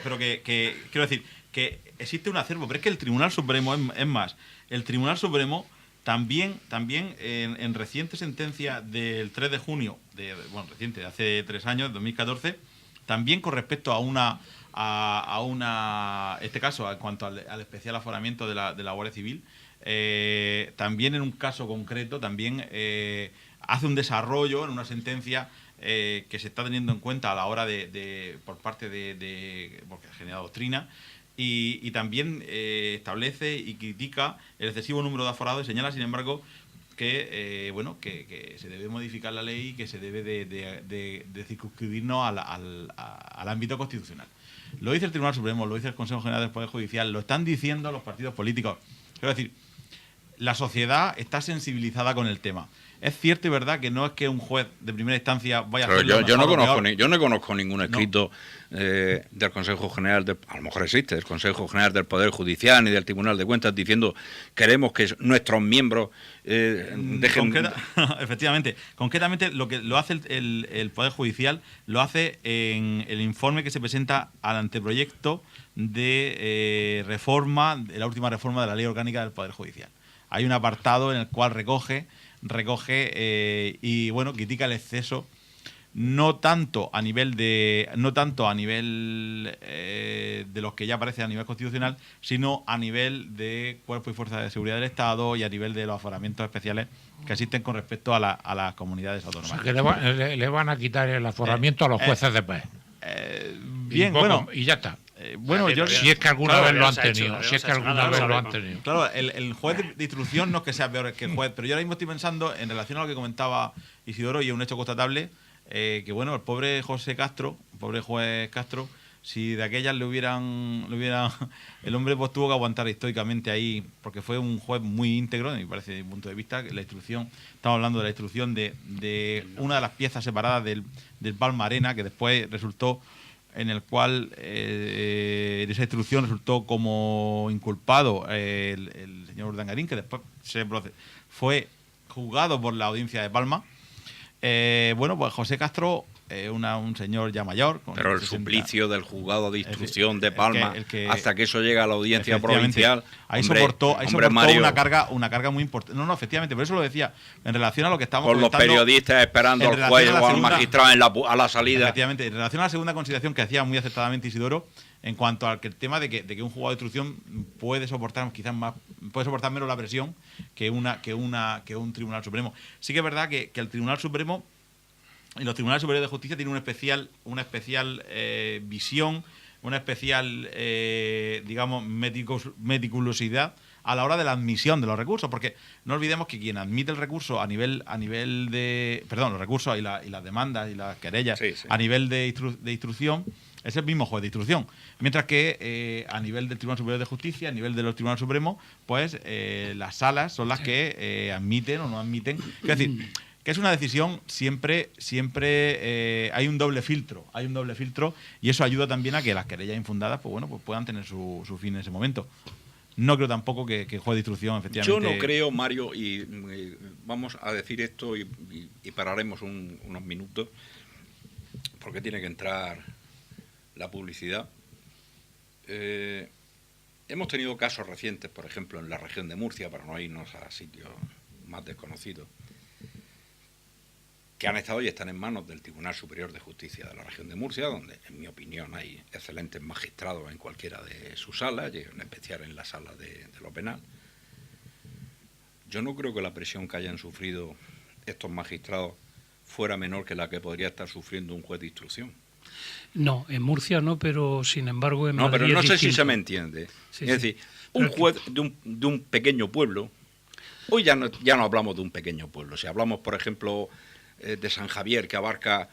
pero que quiero decir que existe un acervo, pero es que el Tribunal Supremo, es más, el Tribunal Supremo también en reciente sentencia del 3 de junio, reciente, de hace 3 años, 2014, también con respecto este caso, en cuanto al especial aforamiento de la Guardia Civil, también en un caso concreto, también hace un desarrollo en una sentencia que se está teniendo en cuenta a la hora por parte porque ha generado doctrina, y también establece y critica el excesivo número de aforados y señala, sin embargo, que que se debe modificar la ley y que se debe de circunscribirnos al ámbito constitucional. Lo dice el Tribunal Supremo, lo dice el Consejo General del Poder Judicial, lo están diciendo los partidos políticos. Quiero decir, la sociedad está sensibilizada con el tema. Es cierto y verdad que no es que un juez de primera instancia vaya a hacerlo yo no mejor. conozco ningún escrito del Consejo General, a lo mejor existe, del Consejo General del Poder Judicial ni del Tribunal de Cuentas diciendo queremos que nuestros miembros dejen... Efectivamente. Concretamente, lo que lo hace el Poder Judicial lo hace en el informe que se presenta al anteproyecto de la última reforma de la Ley Orgánica del Poder Judicial. Hay un apartado en el cual recoge y critica el exceso no tanto a nivel de los que ya aparece a nivel constitucional, sino a nivel de cuerpos y fuerzas de seguridad del Estado y a nivel de los aforamientos especiales que existen con respecto a las comunidades autónomas. O sea, que le van a quitar el aforamiento a los jueces de paz. Y ya está. Si es que alguna vez lo han tenido. Claro, el juez de instrucción no es que sea peor que el juez, pero yo ahora mismo estoy pensando en relación a lo que comentaba Isidoro, y es un hecho constatable, el pobre juez Castro, si de aquellas le hubieran el hombre pues tuvo que aguantar históricamente ahí, porque fue un juez muy íntegro, me parece, desde mi punto de vista, que la instrucción, estamos hablando de la instrucción de una de las piezas separadas del Palma Arena, que después resultó en el cual en esa instrucción resultó como inculpado el señor Urdangarín, que después fue juzgado por la audiencia de Palma. Pues José Castro, un señor ya mayor. Pero el suplicio del juzgado de instrucción de Palma, hasta que eso llega a la audiencia provincial, ahí soportó una carga muy importante. No, efectivamente, por eso lo decía, en relación a lo que estamos con los periodistas esperando al juez o al magistrado a la salida. Efectivamente, en relación a la segunda consideración que hacía muy acertadamente Isidoro, en cuanto al tema de que un juzgado de instrucción puede soportar menos la presión que un Tribunal Supremo. Sí que es verdad que el Tribunal Supremo y los Tribunales Superiores de Justicia tienen una especial visión, una especial meticulosidad a la hora de la admisión de los recursos, porque no olvidemos que quien admite el recurso los recursos y las demandas y las querellas a nivel de instrucción es el mismo juez de instrucción, mientras que a nivel del Tribunal Superior de Justicia, a nivel de los Tribunales Supremos, pues las salas son las que admiten o no admiten. Es decir, que es una decisión siempre hay un doble filtro, y eso ayuda también a que las querellas infundadas pues puedan tener su fin en ese momento. No creo tampoco que el juez de instrucción, efectivamente... Yo no creo, Mario, y vamos a decir esto y pararemos unos minutos, porque tiene que entrar la publicidad. Hemos tenido casos recientes, por ejemplo, en la región de Murcia, para no irnos a sitios más desconocidos, que han estado y están en manos del Tribunal Superior de Justicia de la región de Murcia, donde, en mi opinión, hay excelentes magistrados en cualquiera de sus salas, y en especial en la sala de lo penal. Yo no creo que la presión que hayan sufrido estos magistrados fuera menor que la que podría estar sufriendo un juez de instrucción. No, en Murcia no, pero sin embargo en Madrid. No, pero no sé distinto. si se me entiende. Sí, es decir, un juez de un pequeño pueblo, hoy ya no hablamos de un pequeño pueblo, si hablamos, por ejemplo, de San Javier, que abarca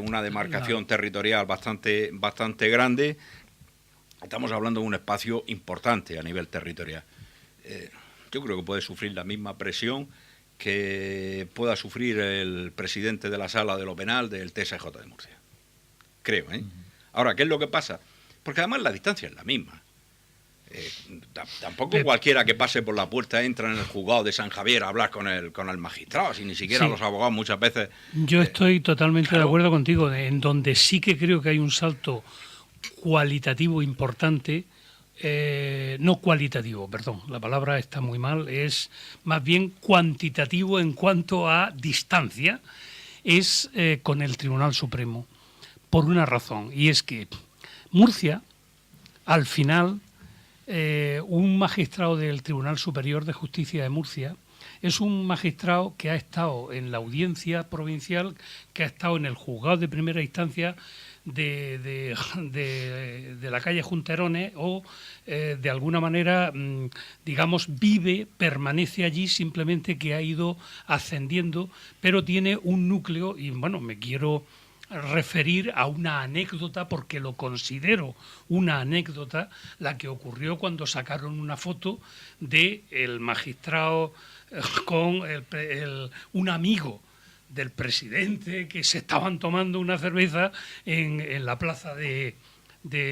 una demarcación territorial bastante grande, estamos hablando de un espacio importante a nivel territorial. Yo creo que puede sufrir la misma presión que pueda sufrir el presidente de la Sala de lo Penal del TSJ de Murcia. Creo, ¿eh? Ahora, ¿qué es lo que pasa? Porque además la distancia es la misma. Tampoco cualquiera que pase por la puerta entra en el juzgado de San Javier a hablar con el magistrado, si ni siquiera los abogados muchas veces... Yo estoy totalmente de acuerdo contigo, en donde sí que creo que hay un salto cualitativo importante, no cualitativo, perdón, la palabra está muy mal, es más bien cuantitativo en cuanto a distancia, es con el Tribunal Supremo, por una razón, y es que Murcia, al final... un magistrado del Tribunal Superior de Justicia de Murcia es un magistrado que ha estado en la audiencia provincial, que ha estado en el juzgado de primera instancia de la calle Junterones o de alguna manera, digamos, permanece allí, simplemente que ha ido ascendiendo, pero tiene un núcleo y bueno, me quiero referir a una anécdota porque lo considero una anécdota, la que ocurrió cuando sacaron una foto de el magistrado con un amigo del presidente, que se estaban tomando una cerveza en la plaza de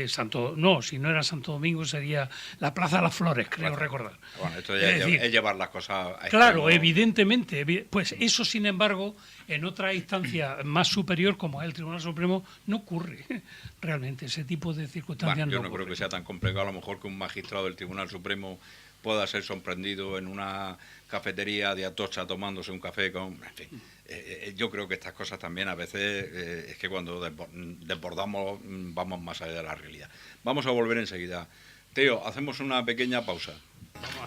Santo... No, si no era Santo Domingo sería la Plaza de las Flores, creo recordar. Bueno, esto ya es llevar las cosas a claro, evidentemente. Pues eso, sin embargo, en otra instancia más superior, como es el Tribunal Supremo, no ocurre realmente. Ese tipo de circunstancias yo no ocurre. creo que sea tan complejo, a lo mejor, que un magistrado del Tribunal Supremo pueda ser sorprendido en una cafetería de Atocha tomándose un café con... En fin, yo creo que estas cosas también a veces es que cuando desbordamos vamos más allá de la realidad. Vamos a volver enseguida. Teo, hacemos una pequeña pausa.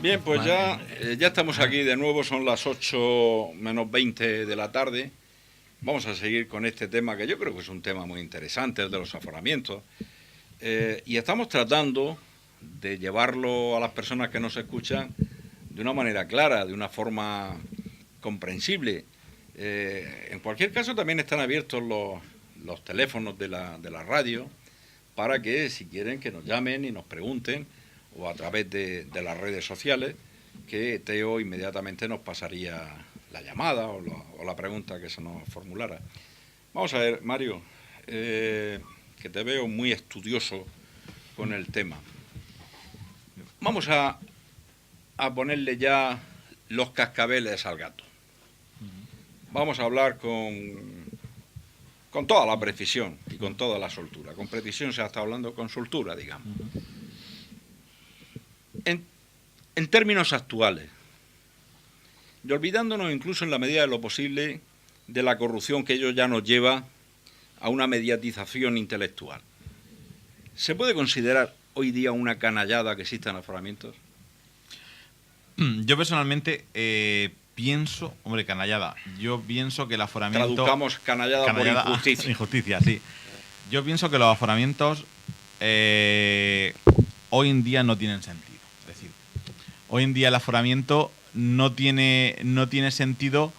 Bien, pues ya estamos aquí de nuevo, son las 8 menos 20 de la tarde. Vamos a seguir con este tema que yo creo que es un tema muy interesante, el de los aforamientos. Y estamos tratando de llevarlo a las personas que nos escuchan de una manera clara, de una forma comprensible. En cualquier caso, también están abiertos los teléfonos de la radio para que, si quieren, que nos llamen y nos pregunten, o a través de las redes sociales, que Teo inmediatamente nos pasaría la llamada o la pregunta que se nos formulara. Vamos a ver, Mario, que te veo muy estudioso con el tema. Vamos a ponerle ya los cascabeles al gato. Vamos a hablar con toda la precisión y con toda la soltura. Con precisión se ha estado hablando, con soltura, digamos. En términos actuales, y olvidándonos incluso en la medida de lo posible de la corrupción que ello ya nos lleva a una mediatización intelectual, ¿se puede considerar hoy día una canallada que existan aforamientos? Yo personalmente pienso, canallada. Yo pienso que el aforamiento... Traducamos canallada por injusticia. Injusticia, sí. Yo pienso que los aforamientos hoy en día no tienen sentido. Es decir, hoy en día el aforamiento no tiene sentido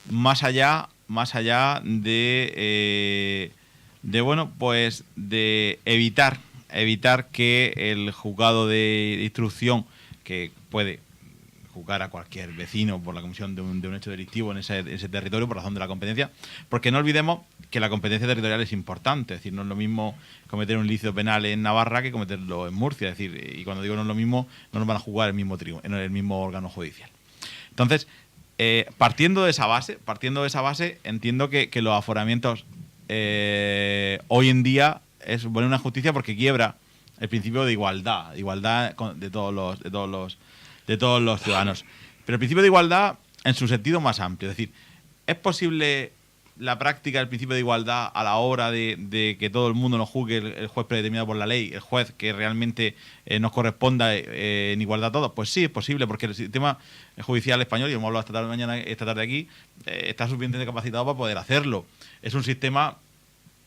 más allá de bueno, pues de evitar que el juzgado de instrucción, que puede juzgar a cualquier vecino por la comisión de un hecho delictivo en ese territorio por razón de la competencia, porque no olvidemos que la competencia territorial es importante. Es decir, no es lo mismo cometer un ilícito penal en Navarra que cometerlo en Murcia. Es decir, y cuando digo no es lo mismo, no nos van a juzgar en el mismo órgano judicial. Entonces, partiendo de esa base, entiendo que los aforamientos hoy en día es buena una justicia porque quiebra el principio de igualdad de todos los ciudadanos. Pero el principio de igualdad en su sentido más amplio. Es decir, ¿es posible la práctica del principio de igualdad a la hora de que todo el mundo nos juzgue el juez predeterminado por la ley, el juez que realmente nos corresponda en igualdad a todos? Pues sí, es posible, porque el sistema judicial español, y hemos hablado esta tarde aquí, está suficientemente capacitado para poder hacerlo. Es un sistema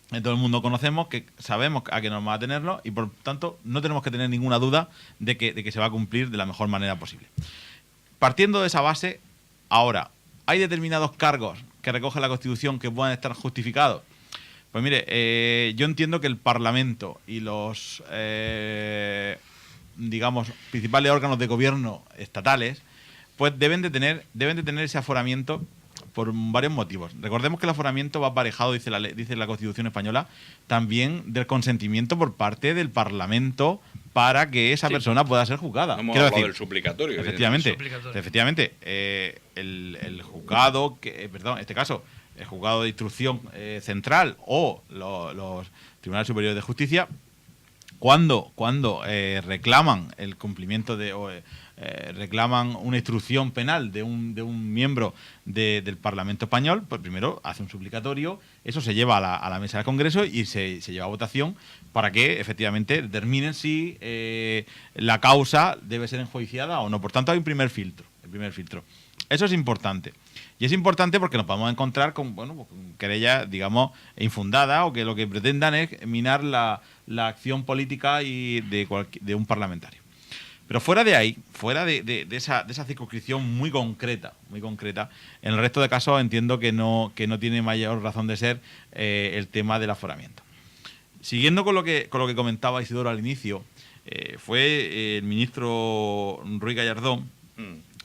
que todo el mundo conocemos, que sabemos a qué nos va a tenerlo, y por tanto no tenemos que tener ninguna duda de que se va a cumplir de la mejor manera posible. Partiendo de esa base, ahora, ¿hay determinados cargos que recoge la Constitución que puedan estar justificados? Pues mire, yo entiendo que el Parlamento y los, digamos, principales órganos de gobierno estatales, pues deben de tener ese aforamiento por varios motivos. Recordemos que el aforamiento va aparejado, dice la Constitución española, también del consentimiento por parte del Parlamento para que esa persona pueda ser juzgada. No hemos hablado del suplicatorio. Efectivamente, el juzgado, en este caso, el juzgado de instrucción central o los tribunales superiores de justicia, cuando reclaman el cumplimiento reclaman una instrucción penal de un miembro del Parlamento español, pues primero hace un suplicatorio, eso se lleva a la mesa del Congreso y se lleva a votación para que efectivamente determinen si la causa debe ser enjuiciada o no. Por tanto, hay un primer filtro. filtro. Eso es importante. Y es importante porque nos vamos a encontrar con querellas, digamos, infundadas, o que lo que pretendan es minar la acción política de un parlamentario. Pero fuera de ahí, fuera de esa circunscripción muy concreta, en el resto de casos entiendo que no tiene mayor razón de ser el tema del aforamiento. Siguiendo con lo que comentaba Isidoro al inicio, fue el ministro Ruiz Gallardón,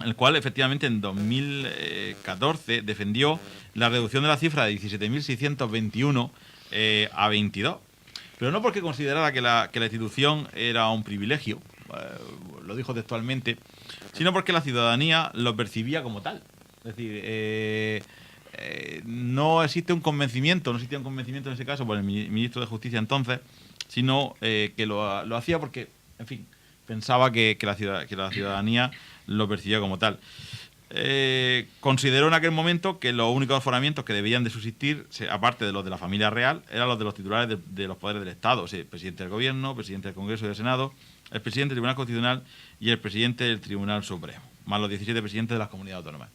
el cual efectivamente en 2014 defendió la reducción de la cifra de 17.621 a 22. Pero no porque considerara que la institución era un privilegio, lo dijo textualmente, sino porque la ciudadanía lo percibía como tal. Es decir, no existía un convencimiento en ese caso por el ministro de Justicia entonces, sino que lo hacía porque, en fin, pensaba que la ciudadanía lo percibía como tal. Consideró en aquel momento que los únicos aforamientos que debían de subsistir, aparte de los de la familia real, eran los de los titulares de los poderes del Estado, o sea, el presidente del Gobierno, presidente del Congreso y del Senado, el presidente del Tribunal Constitucional y el presidente del Tribunal Supremo, más los 17 presidentes de las comunidades autónomas.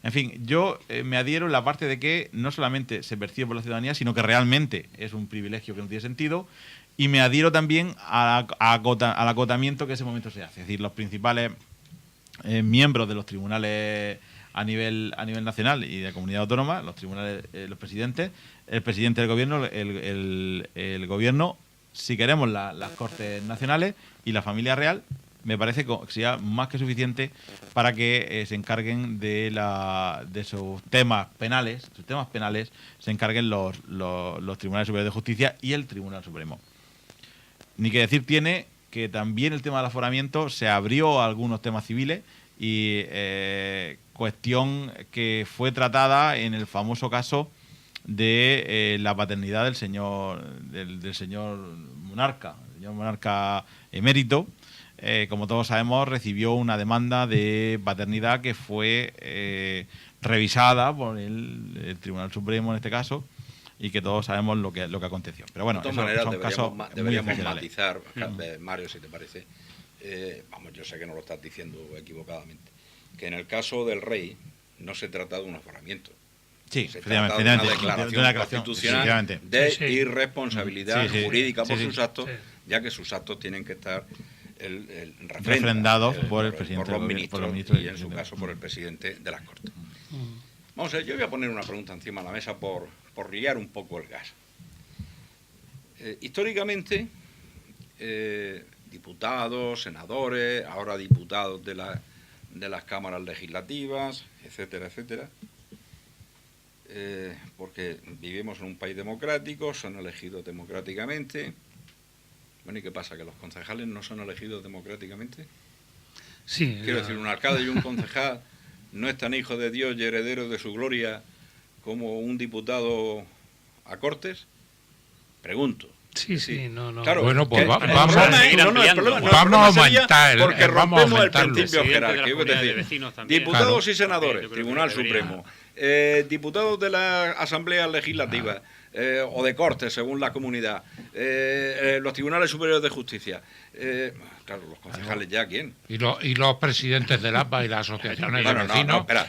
En fin, yo me adhiero en la parte de que no solamente se percibe por la ciudadanía, sino que realmente es un privilegio que no tiene sentido, y me adhiero también al acotamiento que en ese momento se hace. Es decir, los principales miembros de los tribunales a nivel nacional y de comunidad autónoma, los tribunales, los presidentes, el presidente del Gobierno, el Gobierno, si queremos las Cortes Nacionales y la familia real, me parece que sería más que suficiente para que se encarguen de sus temas penales, se encarguen los Tribunales Superiores de Justicia y el Tribunal Supremo. Ni que decir tiene que también el tema del aforamiento se abrió a algunos temas civiles y cuestión que fue tratada en el famoso caso de la paternidad del señor monarca emérito. Como todos sabemos, recibió una demanda de paternidad que fue revisada por el Tribunal Supremo en este caso, y que todos sabemos lo que aconteció. Pero bueno, de todas maneras, son casos deberíamos matizar, Mario, si te parece, yo sé que no lo estás diciendo equivocadamente, que en el caso del rey no se trata de un aforamiento. Sí, se trata de una declaración constitucional de irresponsabilidad jurídica por sus actos, ya que sus actos tienen que estar refrendados por el presidente, por los ministros y en su caso por el presidente de las Cortes. Vamos a ver, yo voy a poner una pregunta encima de la mesa por liar un poco el gas. Históricamente, diputados, senadores, ahora diputados de las cámaras legislativas, etcétera, porque vivimos en un país democrático, son elegidos democráticamente. Bueno, ¿y qué pasa? ¿Que los concejales no son elegidos democráticamente? Sí. Quiero decir, un alcalde y un concejal no es tan hijo de Dios y heredero de su gloria como un diputado a Cortes. Pregunto. Sí, no. Claro, bueno, pues vamos a aumentar, porque rompemos el principio presidente jerárquico. de Es decir, vecinos también. diputados y Claro. senadores, Yo creo Tribunal que debería- Supremo, diputados de la Asamblea Legislativa o de Cortes, según la comunidad, los Tribunales Superiores de Justicia. Claro, los concejales ya, ¿quién? Y los presidentes del APA y las asociaciones Bueno, de vecinos. espera,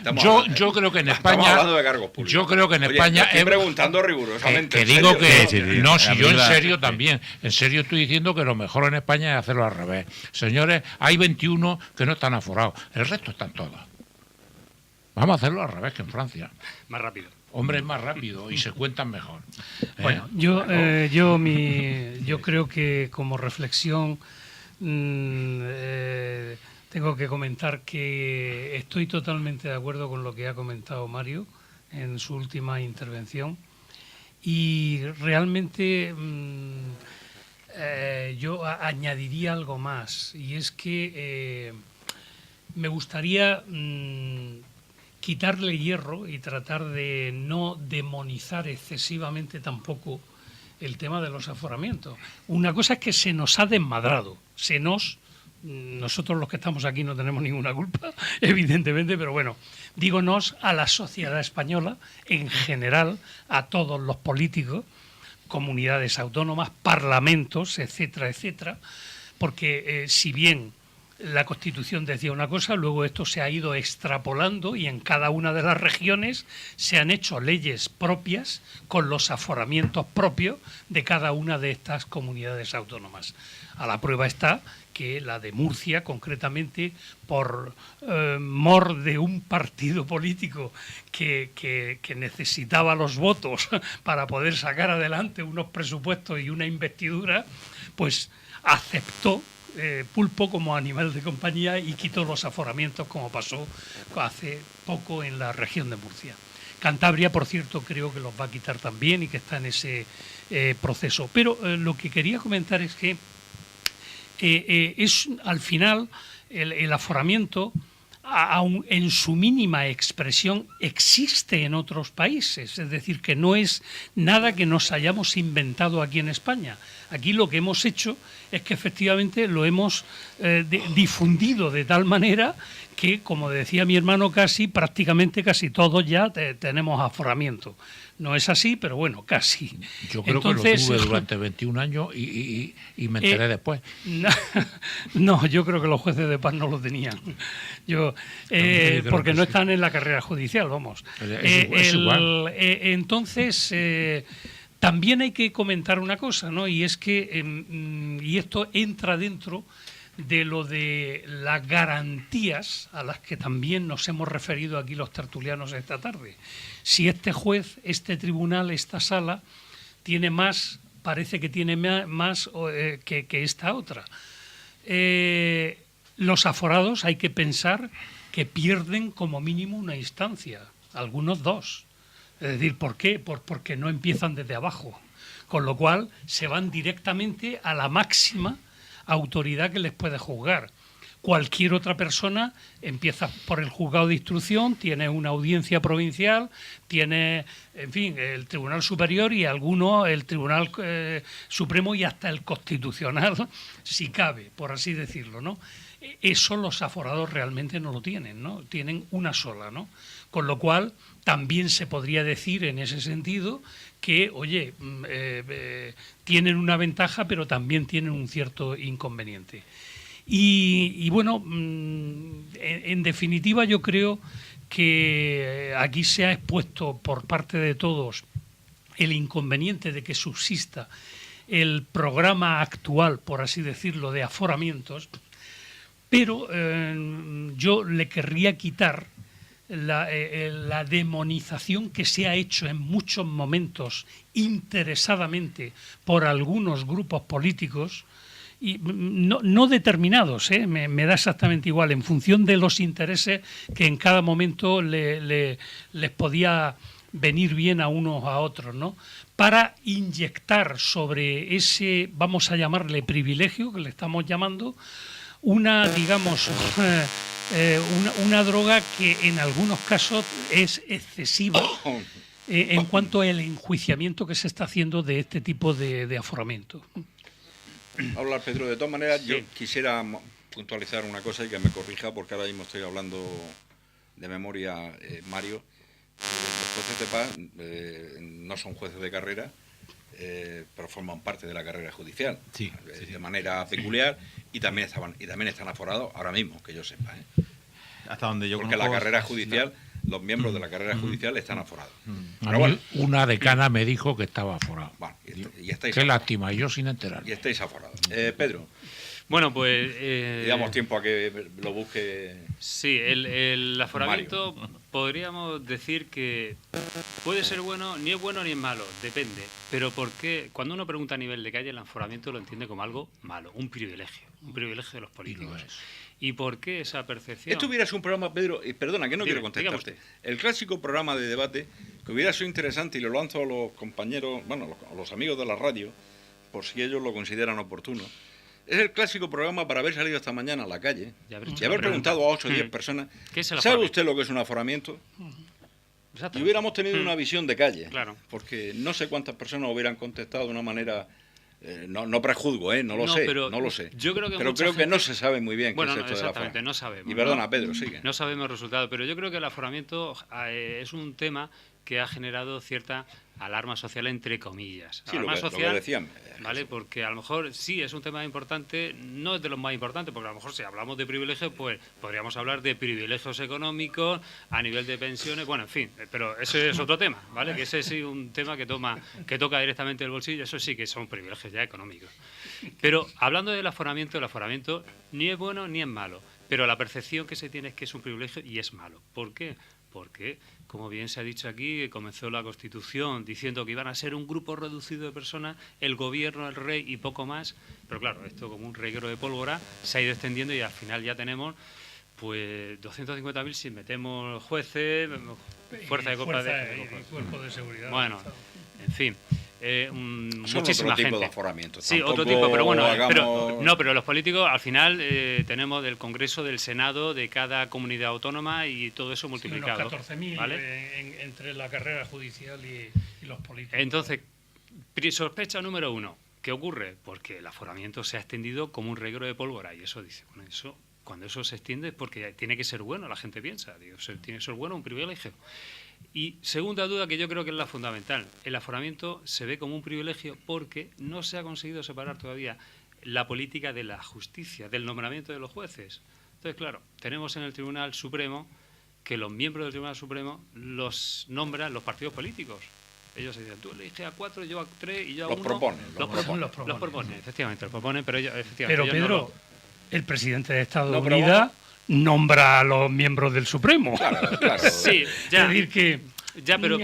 Yo creo que en estamos España. hablando de cargos públicos. Yo creo que en Oye, España. te estoy preguntando rigurosamente. Que ¿en digo serio? que. No, si yo en serio también. En serio estoy diciendo que lo mejor en España es hacerlo al revés. Señores, hay 21 que no están aforados. El resto están todos. Vamos a hacerlo al revés que en Francia. Más rápido. Hombre, es más rápido y se cuentan mejor. Bueno, yo creo que como reflexión tengo que comentar que estoy totalmente de acuerdo con lo que ha comentado Mario en su última intervención, y realmente yo añadiría algo más, y es que me gustaría quitarle hierro y tratar de no demonizar excesivamente tampoco el tema de los aforamientos. Una cosa es que se nos ha desmadrado, nosotros los que estamos aquí no tenemos ninguna culpa, evidentemente, pero bueno, dígonos a la sociedad española en general, a todos los políticos, comunidades autónomas, parlamentos, etcétera, porque si bien la Constitución decía una cosa, luego esto se ha ido extrapolando y en cada una de las regiones se han hecho leyes propias con los aforamientos propios de cada una de estas comunidades autónomas. A la prueba está que la de Murcia, concretamente, por mor de un partido político que necesitaba los votos para poder sacar adelante unos presupuestos y una investidura, pues aceptó pulpo como animal de compañía y quitó los aforamientos, como pasó hace poco en la región de Murcia. Cantabria, por cierto, creo que los va a quitar también y que está en ese proceso. Pero lo que quería comentar es que es al final el aforamiento, aun en su mínima expresión, existe en otros países, es decir, que no es nada que nos hayamos inventado aquí en España. Aquí lo que hemos hecho es que efectivamente lo hemos difundido de tal manera que, como decía mi hermano, prácticamente casi todos ya tenemos aforamiento. No es así, pero bueno, casi. Yo creo que lo tuve durante 21 años y me enteré después. No, yo creo que los jueces de paz no lo tenían. Porque no están en la carrera judicial, vamos. Es igual. Entonces, también hay que comentar una cosa, ¿no? Y es que, y esto entra dentro de lo de las garantías a las que también nos hemos referido aquí los tertulianos esta tarde. Si este juez, este tribunal, esta sala tiene más, parece que tiene más que esta otra. Los aforados hay que pensar que pierden como mínimo una instancia, algunos dos. Es decir, ¿por qué? Porque no empiezan desde abajo, con lo cual se van directamente a la máxima autoridad que les puede juzgar. Cualquier otra persona empieza por el juzgado de instrucción, tiene una audiencia provincial, tiene, en fin, el Tribunal Superior y algunos el Tribunal Supremo y hasta el Constitucional, si cabe, por así decirlo, ¿no? Eso los aforados realmente no lo tienen, ¿no? Tienen una sola, ¿no? Con lo cual, también se podría decir en ese sentido que, oye, tienen una ventaja, pero también tienen un cierto inconveniente. Y bueno, en definitiva yo creo que aquí se ha expuesto por parte de todos el inconveniente de que subsista el programa actual, por así decirlo, de aforamientos, pero yo le querría quitar la demonización que se ha hecho en muchos momentos interesadamente por algunos grupos políticos, y no determinados, me da exactamente igual, en función de los intereses que en cada momento les podía venir bien a unos a otros, ¿no? Para inyectar sobre ese, vamos a llamarle privilegio, que le estamos llamando, una, digamos, una droga que en algunos casos es excesiva en cuanto al enjuiciamiento que se está haciendo de este tipo de aforamiento. Hablar, Pedro, de todas maneras, yo quisiera puntualizar una cosa y que me corrija, porque ahora mismo estoy hablando de memoria, Mario. Los jueces de paz no son jueces de carrera, pero forman parte de la carrera judicial, sí. De manera peculiar, y también están aforados ahora mismo, que yo sepa. Hasta donde yo porque conozco, la carrera judicial, los miembros de la carrera judicial están aforados. Pero bueno, una decana me dijo que estaba aforado. Bueno, y estáis qué aforados. lástima, yo sin enterar. Y estáis aforados. Pedro. Bueno, pues... Damos tiempo a que lo busque. Sí, el aforamiento podríamos decir que puede ser bueno, ni es bueno ni es malo, depende. Pero porque cuando uno pregunta a nivel de calle, el aforamiento lo entiende como algo malo, un privilegio de los políticos. ¿Y por qué esa percepción? Esto hubiera sido un programa, Pedro, perdona, que no quiero contestarte. El clásico programa de debate, que hubiera sido interesante, y lo lanzo a los compañeros, bueno, a los amigos de la radio, por si ellos lo consideran oportuno. Es el clásico programa para haber salido esta mañana a la calle y haber preguntado a 8 o 10 personas, ¿sabe usted lo que es un aforamiento? Y hubiéramos tenido una visión de calle, claro. Porque no sé cuántas personas hubieran contestado de una manera... no prejuzgo, no lo sé. Yo creo que pero creo que no se sabe muy bien qué es esto de la exactamente, no sabemos. Y perdona, Pedro, sigue. No sabemos el resultado, pero yo creo que el aforamiento es un tema que ha generado cierta alarma social, entre comillas. Sí, Alarma lo que social, decían. ¿vale? Porque a lo mejor sí es un tema importante, no es de los más importantes, porque a lo mejor si hablamos de privilegios, pues podríamos hablar de privilegios económicos a nivel de pensiones, bueno, en fin, pero ese es otro tema, ¿vale? Que ese sí un tema que toca directamente el bolsillo, eso sí que son privilegios ya económicos. Pero hablando del aforamiento ni es bueno ni es malo, pero la percepción que se tiene es que es un privilegio y es malo. ¿Por qué? Porque, como bien se ha dicho aquí, comenzó la Constitución diciendo que iban a ser un grupo reducido de personas, el gobierno, el rey y poco más, pero claro, esto como un reguero de pólvora se ha ido extendiendo y al final ya tenemos pues 250.000 si metemos jueces, fuerza de cuerpo de seguridad. Bueno, en fin. Son muchísima otro tipo gente. de aforamiento. Sí, Tampoco otro tipo, pero bueno, hagamos... pero los políticos al final tenemos del Congreso, del Senado, de cada comunidad autónoma y todo eso multiplicado. Sí, unos 14.000 ¿vale? entre la carrera judicial y los políticos. Entonces, sospecha número 1, ¿qué ocurre? Porque el aforamiento se ha extendido como un reguero de pólvora y eso dice, bueno, cuando eso se extiende es porque tiene que ser bueno, la gente piensa, tiene que ser bueno, un privilegio. Y segunda duda que yo creo que es la fundamental, el aforamiento se ve como un privilegio porque no se ha conseguido separar todavía la política de la justicia, del nombramiento de los jueces. Entonces, claro, tenemos en el Tribunal Supremo que los miembros del Tribunal Supremo los nombran los partidos políticos. Ellos dicen, tú eliges a 4, yo a 3 y yo a 1. Los proponen. Efectivamente, los proponen, pero ellos, efectivamente... Pero Pedro, el presidente de Estados pero Unidos nombra a los miembros del Supremo. Claro. Sí, ya. Es decir que... Ya, pero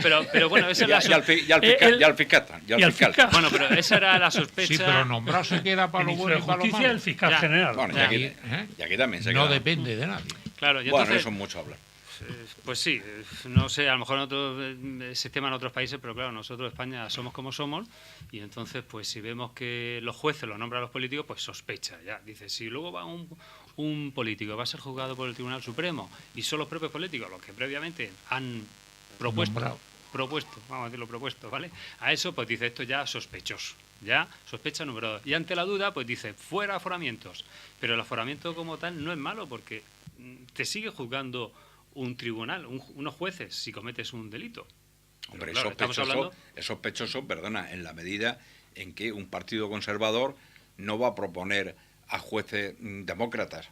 bueno, esa es la y al fiscal. Bueno, pero esa era la sospecha. Sí, pero nombrar se queda para lo bueno y para lo justicia malo. el fiscal Ya. general. Bueno, y aquí también se No queda. depende de nadie. Claro, y Bueno, entonces, eso es mucho hablar. pues sí, no sé, a lo mejor en otros sistemas en otros países, pero claro, nosotros España somos como somos y entonces pues si vemos que los jueces los nombran a los políticos, pues sospecha, ya. Dice, si luego va un político, va a ser juzgado por el Tribunal Supremo y son los propios políticos los que previamente han propuesto, vamos a decirlo propuesto, ¿vale? A eso pues dice, esto ya sospechoso, ya sospecha número 2. Y ante la duda pues dice, fuera aforamientos. Pero el aforamiento como tal no es malo porque te sigue juzgando un tribunal, unos jueces, si cometes un delito. Hombre, Pero, claro, es sospechoso, perdona, en la medida en que un partido conservador no va a proponer a jueces demócratas,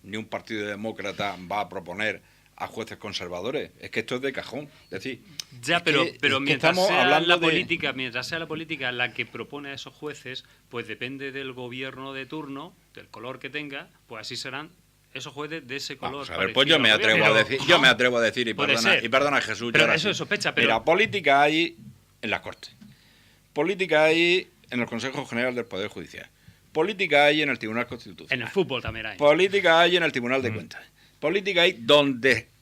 ni un partido demócrata va a proponer a jueces conservadores. Es que esto es de cajón. Es decir, ya, pero mientras estamos sea hablando la política la que propone a esos jueces, pues depende del gobierno de turno, del color que tenga, pues así serán esos jueces de ese color. Vamos a ver, pues yo me atrevo a decir, y perdona Jesús. Pero eso es sospecha, pero... Mira, política hay en las Cortes. Política hay en el Consejo General del Poder Judicial. Política hay en el Tribunal Constitucional. En el fútbol también hay. Política hay en el Tribunal de Cuentas. Política hay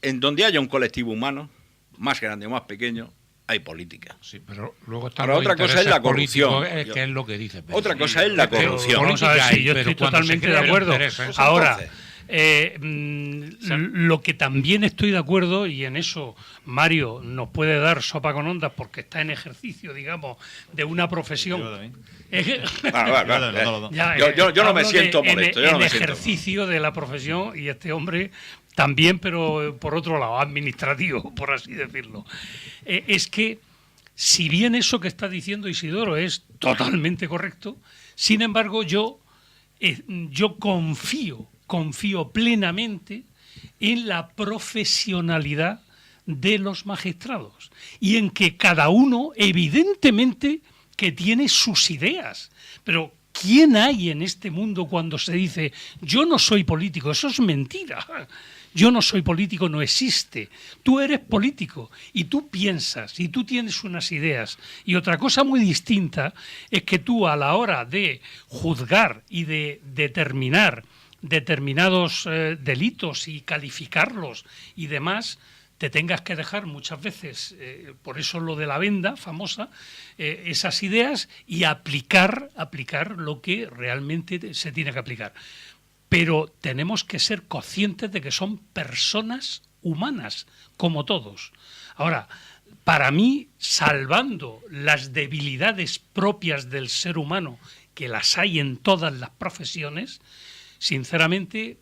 en donde haya un colectivo humano, más grande o más pequeño, hay política. Sí, pero luego está otra cosa es la corrupción. Que es lo que dice Pedro. Otra cosa es la corrupción. Vamos a ver si yo estoy totalmente de acuerdo. Ahora, lo que también estoy de acuerdo, y en eso Mario nos puede dar sopa con ondas porque está en ejercicio, digamos, de una profesión. Yo no me siento molesto. En ejercicio de la profesión, y este hombre también, pero por otro lado, administrativo, por así decirlo. Es que, si bien eso que está diciendo Isidoro es totalmente correcto, sin embargo yo confío plenamente en la profesionalidad de los magistrados y en que cada uno, evidentemente, que tiene sus ideas. Pero ¿quién hay en este mundo cuando se dice yo no soy político? Eso es mentira. Yo no soy político, no existe. Tú eres político y tú piensas y tú tienes unas ideas. Y otra cosa muy distinta es que tú, a la hora de juzgar y de determinar determinados delitos y calificarlos y demás, te tengas que dejar muchas veces, por eso lo de la venda famosa, esas ideas y aplicar lo que realmente se tiene que aplicar. Pero tenemos que ser conscientes de que son personas humanas, como todos. Ahora, para mí, salvando las debilidades propias del ser humano, que las hay en todas las profesiones, sinceramente,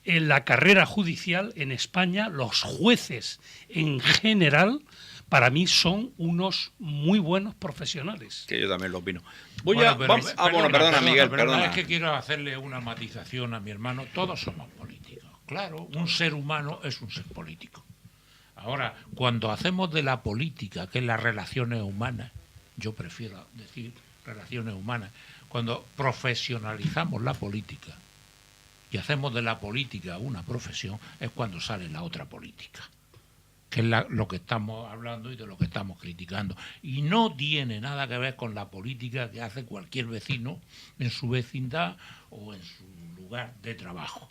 en la carrera judicial en España, los jueces en general, para mí son unos muy buenos profesionales. Que yo también lo opino. Perdona, Miguel, perdona. perdona. Es que quiero hacerle una matización a mi hermano. Todos somos políticos. Claro, un ser humano es un ser político. Ahora, cuando hacemos de la política, que es las relaciones humanas, yo prefiero decir relaciones humanas, cuando profesionalizamos la política y hacemos de la política una profesión, es cuando sale la otra política, que es lo que estamos hablando y de lo que estamos criticando. Y no tiene nada que ver con la política que hace cualquier vecino en su vecindad o en su lugar de trabajo.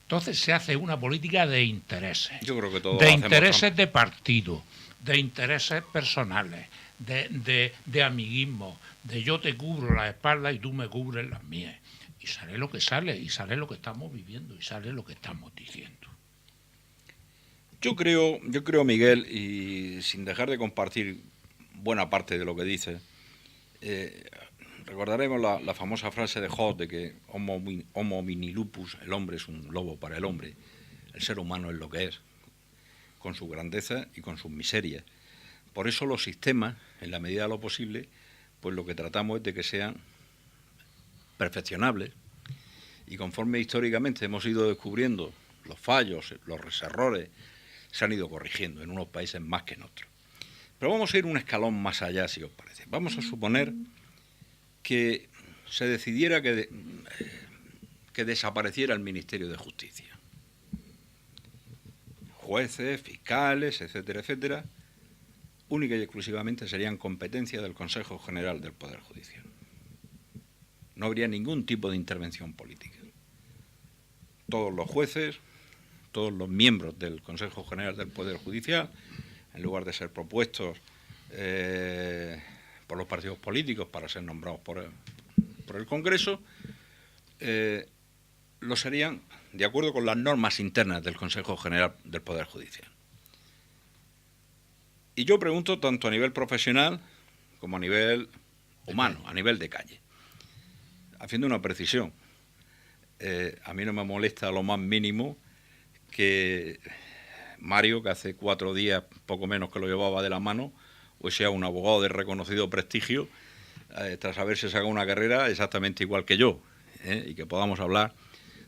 Entonces se hace una política de intereses. Yo creo que todos de lo hacemos, intereses ¿no? de partido, de intereses personales, de amiguismo, de yo te cubro la espalda y tú me cubres las mías. Y sale lo que sale, y sale lo que estamos viviendo, y sale lo que estamos diciendo. Yo creo, Miguel, y sin dejar de compartir buena parte de lo que dice, recordaremos la famosa frase de Hobbes de que homo homini lupus, el hombre es un lobo para el hombre, el ser humano es lo que es, con su grandeza y con sus miserias. Por eso los sistemas, en la medida de lo posible, pues lo que tratamos es de que sean perfeccionables, y conforme históricamente hemos ido descubriendo los fallos, los errores, se han ido corrigiendo en unos países más que en otros. Pero vamos a ir un escalón más allá, si os parece. Vamos a suponer que se decidiera que desapareciera el Ministerio de Justicia. Jueces, fiscales, etcétera, etcétera, única y exclusivamente serían competencia del Consejo General del Poder Judicial. No habría ningún tipo de intervención política. Todos los jueces, todos los miembros del Consejo General del Poder Judicial, en lugar de ser propuestos por los partidos políticos para ser nombrados por el Congreso, lo serían de acuerdo con las normas internas del Consejo General del Poder Judicial. Y yo pregunto tanto a nivel profesional como a nivel humano, a nivel de calle, haciendo una precisión. A mí no me molesta lo más mínimo que Mario, que hace 4 días, poco menos que lo llevaba de la mano, o sea un abogado de reconocido prestigio, tras haberse sacado una carrera exactamente igual que yo, y que podamos hablar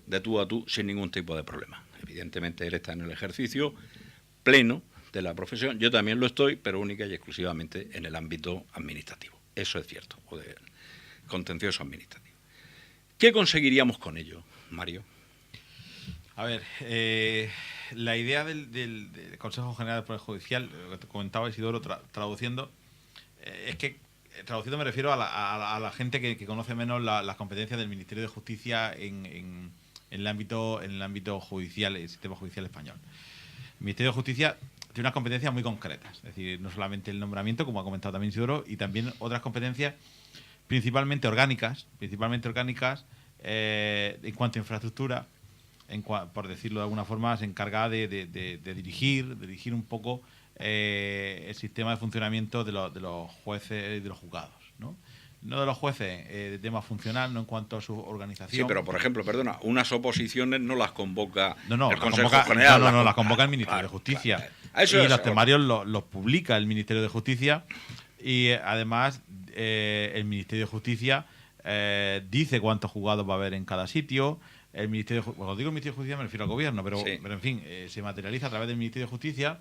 de tú a tú sin ningún tipo de problema. Evidentemente él está en el ejercicio pleno de la profesión, yo también lo estoy, pero única y exclusivamente en el ámbito administrativo. Eso es cierto, o de contencioso administrativo. ¿Qué conseguiríamos con ello, Mario? A ver, la idea del Consejo General del Poder Judicial, lo que te comentaba Isidoro, traduciendo, es que, traduciendo me refiero a la gente que conoce menos las competencias del Ministerio de Justicia en el ámbito judicial, el sistema judicial español. El Ministerio de Justicia tiene unas competencias muy concretas, es decir, no solamente el nombramiento, como ha comentado también Isidoro, y también otras competencias principalmente orgánicas en cuanto a infraestructura, por decirlo de alguna forma, se encarga de dirigir un poco el sistema de funcionamiento de los jueces y de los juzgados, ¿no? No de los jueces de tema funcional, no en cuanto a su organización. Sí, pero por ejemplo, perdona, unas oposiciones no las convoca el Consejo Consejo General. No, las convoca el Ministerio de Justicia. Eso y es, los temarios los publica el Ministerio de Justicia, y además el Ministerio de Justicia dice cuántos juzgados va a haber en cada sitio. El Ministerio cuando digo el Ministerio de Justicia me refiero al gobierno, pero en fin, se materializa a través del Ministerio de Justicia.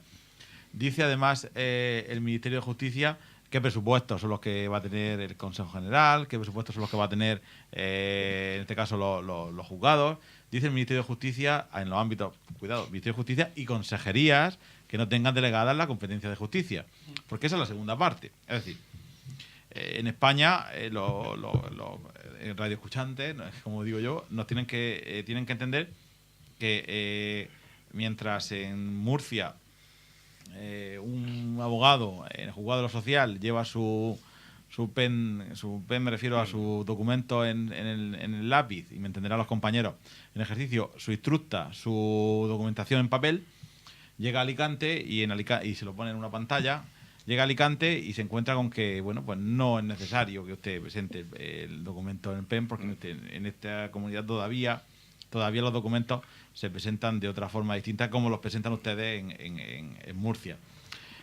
Dice además el Ministerio de Justicia qué presupuestos son los que va a tener el Consejo General, qué presupuestos son los que va a tener, en este caso, los juzgados. Dice el Ministerio de Justicia en los ámbitos, Ministerio de Justicia y consejerías que no tengan delegadas la competencia de justicia, porque esa es la segunda parte. Es decir, en España los radioescuchantes, como digo yo, nos tienen que entender que mientras en Murcia un abogado en el juzgado de lo social lleva su pen, me refiero a su documento en el lápiz, y me entenderán los compañeros, en ejercicio, su instructa, su documentación en papel, llega a Alicante y se lo pone en una pantalla. Llega a Alicante y se encuentra con que, bueno, pues no es necesario que usted presente el documento en PEN, porque en esta comunidad todavía los documentos se presentan de otra forma distinta como los presentan ustedes en Murcia.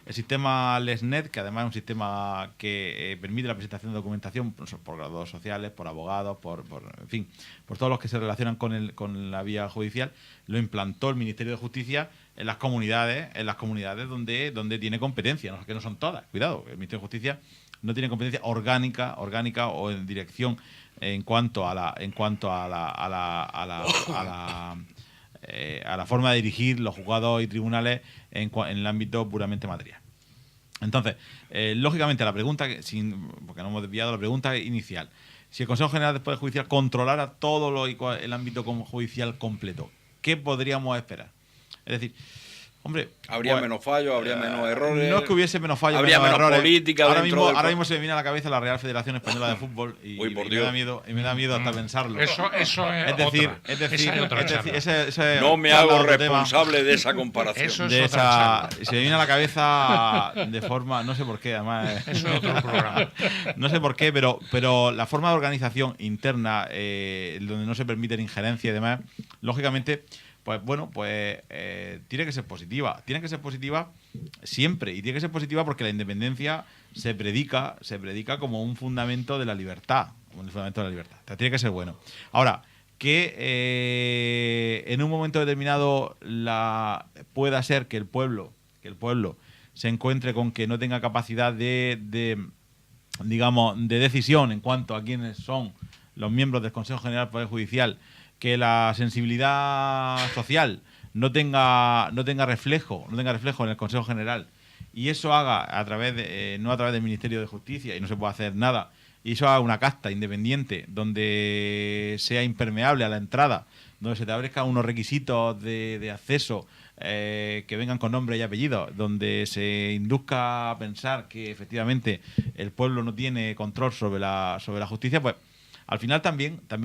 El sistema LESNET, que además es un sistema que permite la presentación de documentación por graduados sociales, por abogados, en fin, por todos los que se relacionan con la vía judicial, lo implantó el Ministerio de Justicia en las comunidades donde tiene competencia, que no son todas. Cuidado, el Ministerio de Justicia no tiene competencia orgánica o en dirección en cuanto a la forma de dirigir los juzgados y tribunales en el ámbito puramente material. Entonces, lógicamente la pregunta, porque no hemos desviado, la pregunta inicial: si el Consejo General del Poder Judicial controlara todo el ámbito judicial completo, ¿qué podríamos esperar? Es decir, hombre, habría menos fallos, habría menos errores. No es que hubiese menos fallos, habría menos errores. política. Ahora mismo se me viene a la cabeza la Real Federación Española de Fútbol y me da miedo hasta pensarlo. Eso es decir, no me hago responsable de esa comparación. Se me viene a la cabeza de forma, no sé por qué, además. Eso es otro programa. No sé por qué, pero la forma de organización interna, donde no se permiten injerencias y demás, lógicamente, pues bueno, tiene que ser positiva. Tiene que ser positiva siempre. Y tiene que ser positiva porque la independencia se predica como un fundamento de la libertad. Como un fundamento de la libertad. O sea, tiene que ser bueno. Ahora, que en un momento determinado pueda ser que el pueblo se encuentre con que no tenga capacidad de decisión en cuanto a quiénes son los miembros del Consejo General del Poder Judicial, que la sensibilidad social no tenga reflejo en el Consejo General, y eso haga no a través del Ministerio de Justicia, y no se puede hacer nada, y eso haga una casta independiente donde sea impermeable a la entrada, donde se te establezcan unos requisitos de acceso que vengan con nombre y apellido, donde se induzca a pensar que efectivamente el pueblo no tiene control sobre la justicia, pues al final también da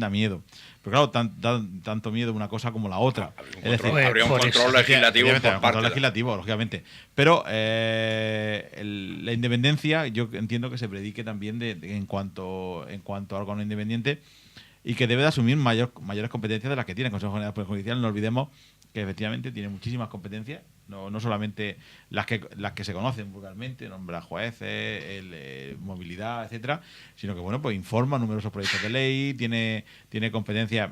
miedo. Pero claro, tanto miedo una cosa como la otra. Habría un control legislativo por parte legislativo, lógicamente. Pero la independencia, yo entiendo que se predique también en cuanto a órgano independiente, y que debe de asumir mayores competencias de las que tiene el Consejo General del Poder Judicial. No olvidemos que efectivamente tiene muchísimas competencias, no solamente las que se conocen vulgarmente, nombra jueces, movilidad, etcétera, sino que bueno, pues informa numerosos proyectos de ley, tiene competencias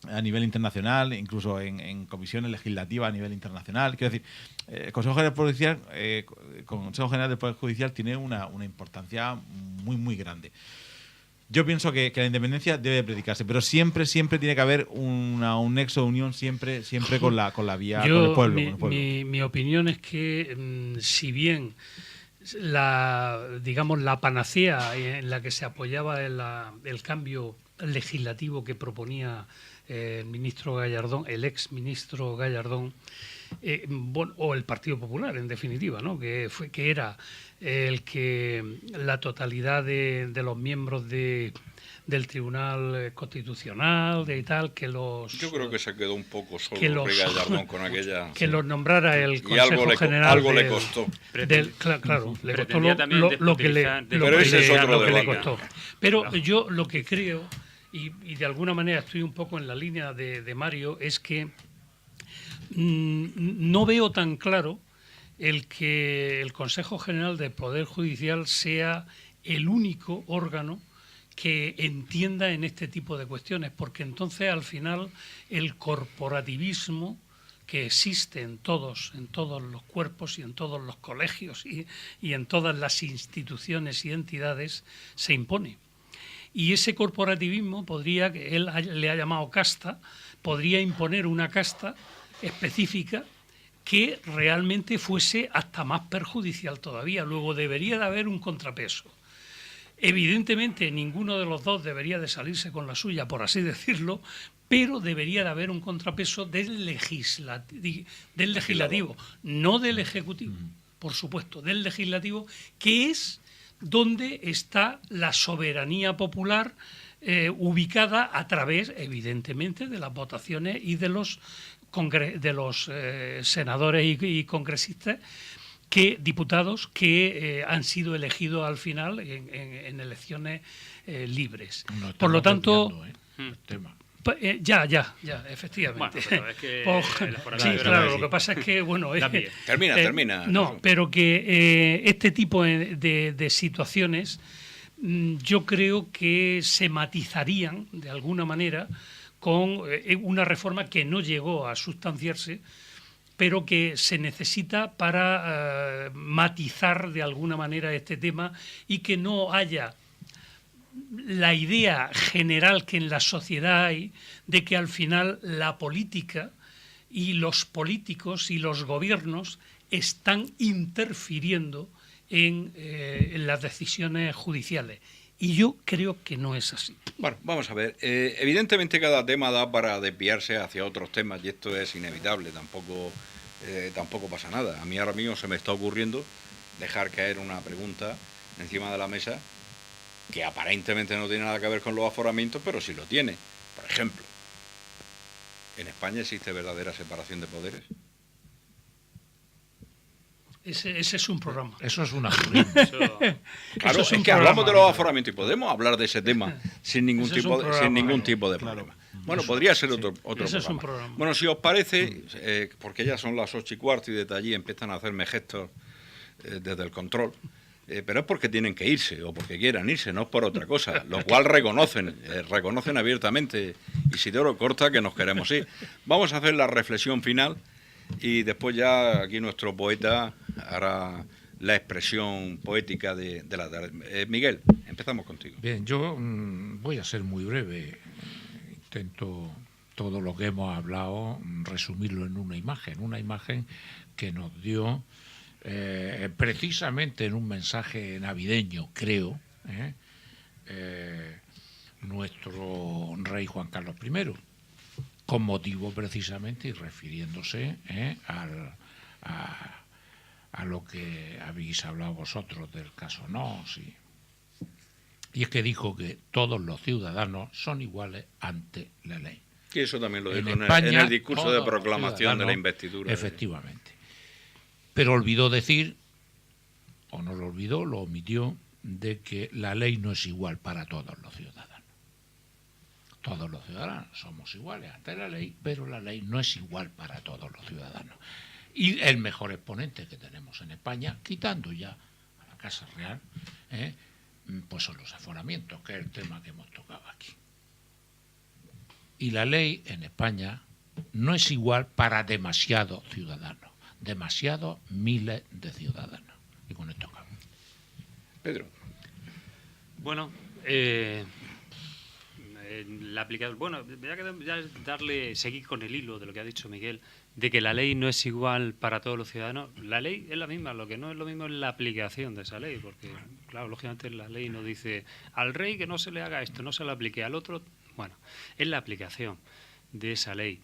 a nivel internacional, incluso en comisiones legislativas a nivel internacional. Quiero decir, el Consejo General del Poder Judicial tiene una importancia muy, muy grande. Yo pienso que la independencia debe predicarse, pero siempre tiene que haber un nexo de unión siempre con la vía, con el pueblo. Mi opinión es que si bien la panacea en la que se apoyaba el cambio legislativo que proponía el ministro Gallardón, el ex ministro Gallardón, o el Partido Popular, en definitiva, ¿no? que era el que la totalidad de los miembros del Tribunal Constitucional, de tal, que los... Yo creo que se quedó un poco solo Gallardón con aquella... Que los nombrara el Consejo General... Algo le costó. Claro, le costó lo que le costó. Pero yo lo que creo, y de alguna manera estoy un poco en la línea de Mario, es que no veo tan claro el que el Consejo General del Poder Judicial sea el único órgano que entienda en este tipo de cuestiones, porque entonces al final el corporativismo que existe en todos los cuerpos y en todos los colegios y en todas las instituciones y entidades se impone. Y ese corporativismo podría, que él le ha llamado casta, podría imponer una casta específica que realmente fuese hasta más perjudicial todavía. Luego debería de haber un contrapeso. Evidentemente ninguno de los dos debería de salirse con la suya, por así decirlo, pero debería de haber un contrapeso del legislativo, no del ejecutivo, por supuesto, del legislativo, que es donde está la soberanía popular ubicada a través, evidentemente, de las votaciones y de los senadores y congresistas, diputados que han sido elegidos al final en elecciones libres. No, por lo tanto, Ya, efectivamente. Bueno, pero es que el aforamiento sí, era claro, así. lo que pasa es que, bueno... También. Termina. No, pero que este tipo de situaciones yo creo que se matizarían de alguna manera con una reforma que no llegó a sustanciarse, pero que se necesita para matizar de alguna manera este tema y que no haya la idea general que en la sociedad hay de que al final la política y los políticos y los gobiernos están interfiriendo en las decisiones judiciales. Y yo creo que no es así. Bueno, vamos a ver. Evidentemente cada tema da para desviarse hacia otros temas y esto es inevitable. Tampoco pasa nada. A mí ahora mismo se me está ocurriendo dejar caer una pregunta encima de la mesa que aparentemente no tiene nada que ver con los aforamientos, pero sí lo tiene. Por ejemplo, ¿en España existe verdadera separación de poderes? Ese es un programa. Eso es una Claro, es que hablamos de los aforamientos y podemos hablar de ese tema sin ningún tipo de problema. Bueno, podría ser otro programa. Bueno, si os parece, porque ya son las 8:15 y desde allí empiezan a hacerme gestos desde el control, pero es porque tienen que irse o porque quieran irse, no es por otra cosa, lo cual reconocen abiertamente. Isidoro Corta, que nos queremos ir. Vamos a hacer la reflexión final y después ya aquí nuestro poeta hará la expresión poética de la tarde. Miguel, empezamos contigo. Bien, yo voy a ser muy breve. Intento todo lo que hemos hablado resumirlo en una imagen que nos dio precisamente en un mensaje navideño, creo, nuestro rey Juan Carlos I, con motivo precisamente y refiriéndose a lo que habéis hablado vosotros del caso Nos. Y es que dijo que todos los ciudadanos son iguales ante la ley. Y eso también lo dijo en España, el discurso de proclamación de la investidura. Efectivamente. Pero olvidó decir, o no lo olvidó, lo omitió, de que la ley no es igual para todos los ciudadanos. Todos los ciudadanos somos iguales ante la ley, pero la ley no es igual para todos los ciudadanos. Y el mejor exponente que tenemos en España, quitando ya a la Casa Real, pues son los aforamientos, que es el tema que hemos tocado aquí. Y la ley en España no es igual para demasiados ciudadanos, demasiados miles de ciudadanos. Y con esto acabo. Pedro. Bueno, la aplicación. Bueno, seguir con el hilo de lo que ha dicho Miguel, de que la ley no es igual para todos los ciudadanos. La ley es la misma, lo que no es lo mismo es la aplicación de esa ley, porque, claro, lógicamente la ley no dice al rey que no se le haga esto, no se le aplique al otro. Bueno, es la aplicación de esa ley.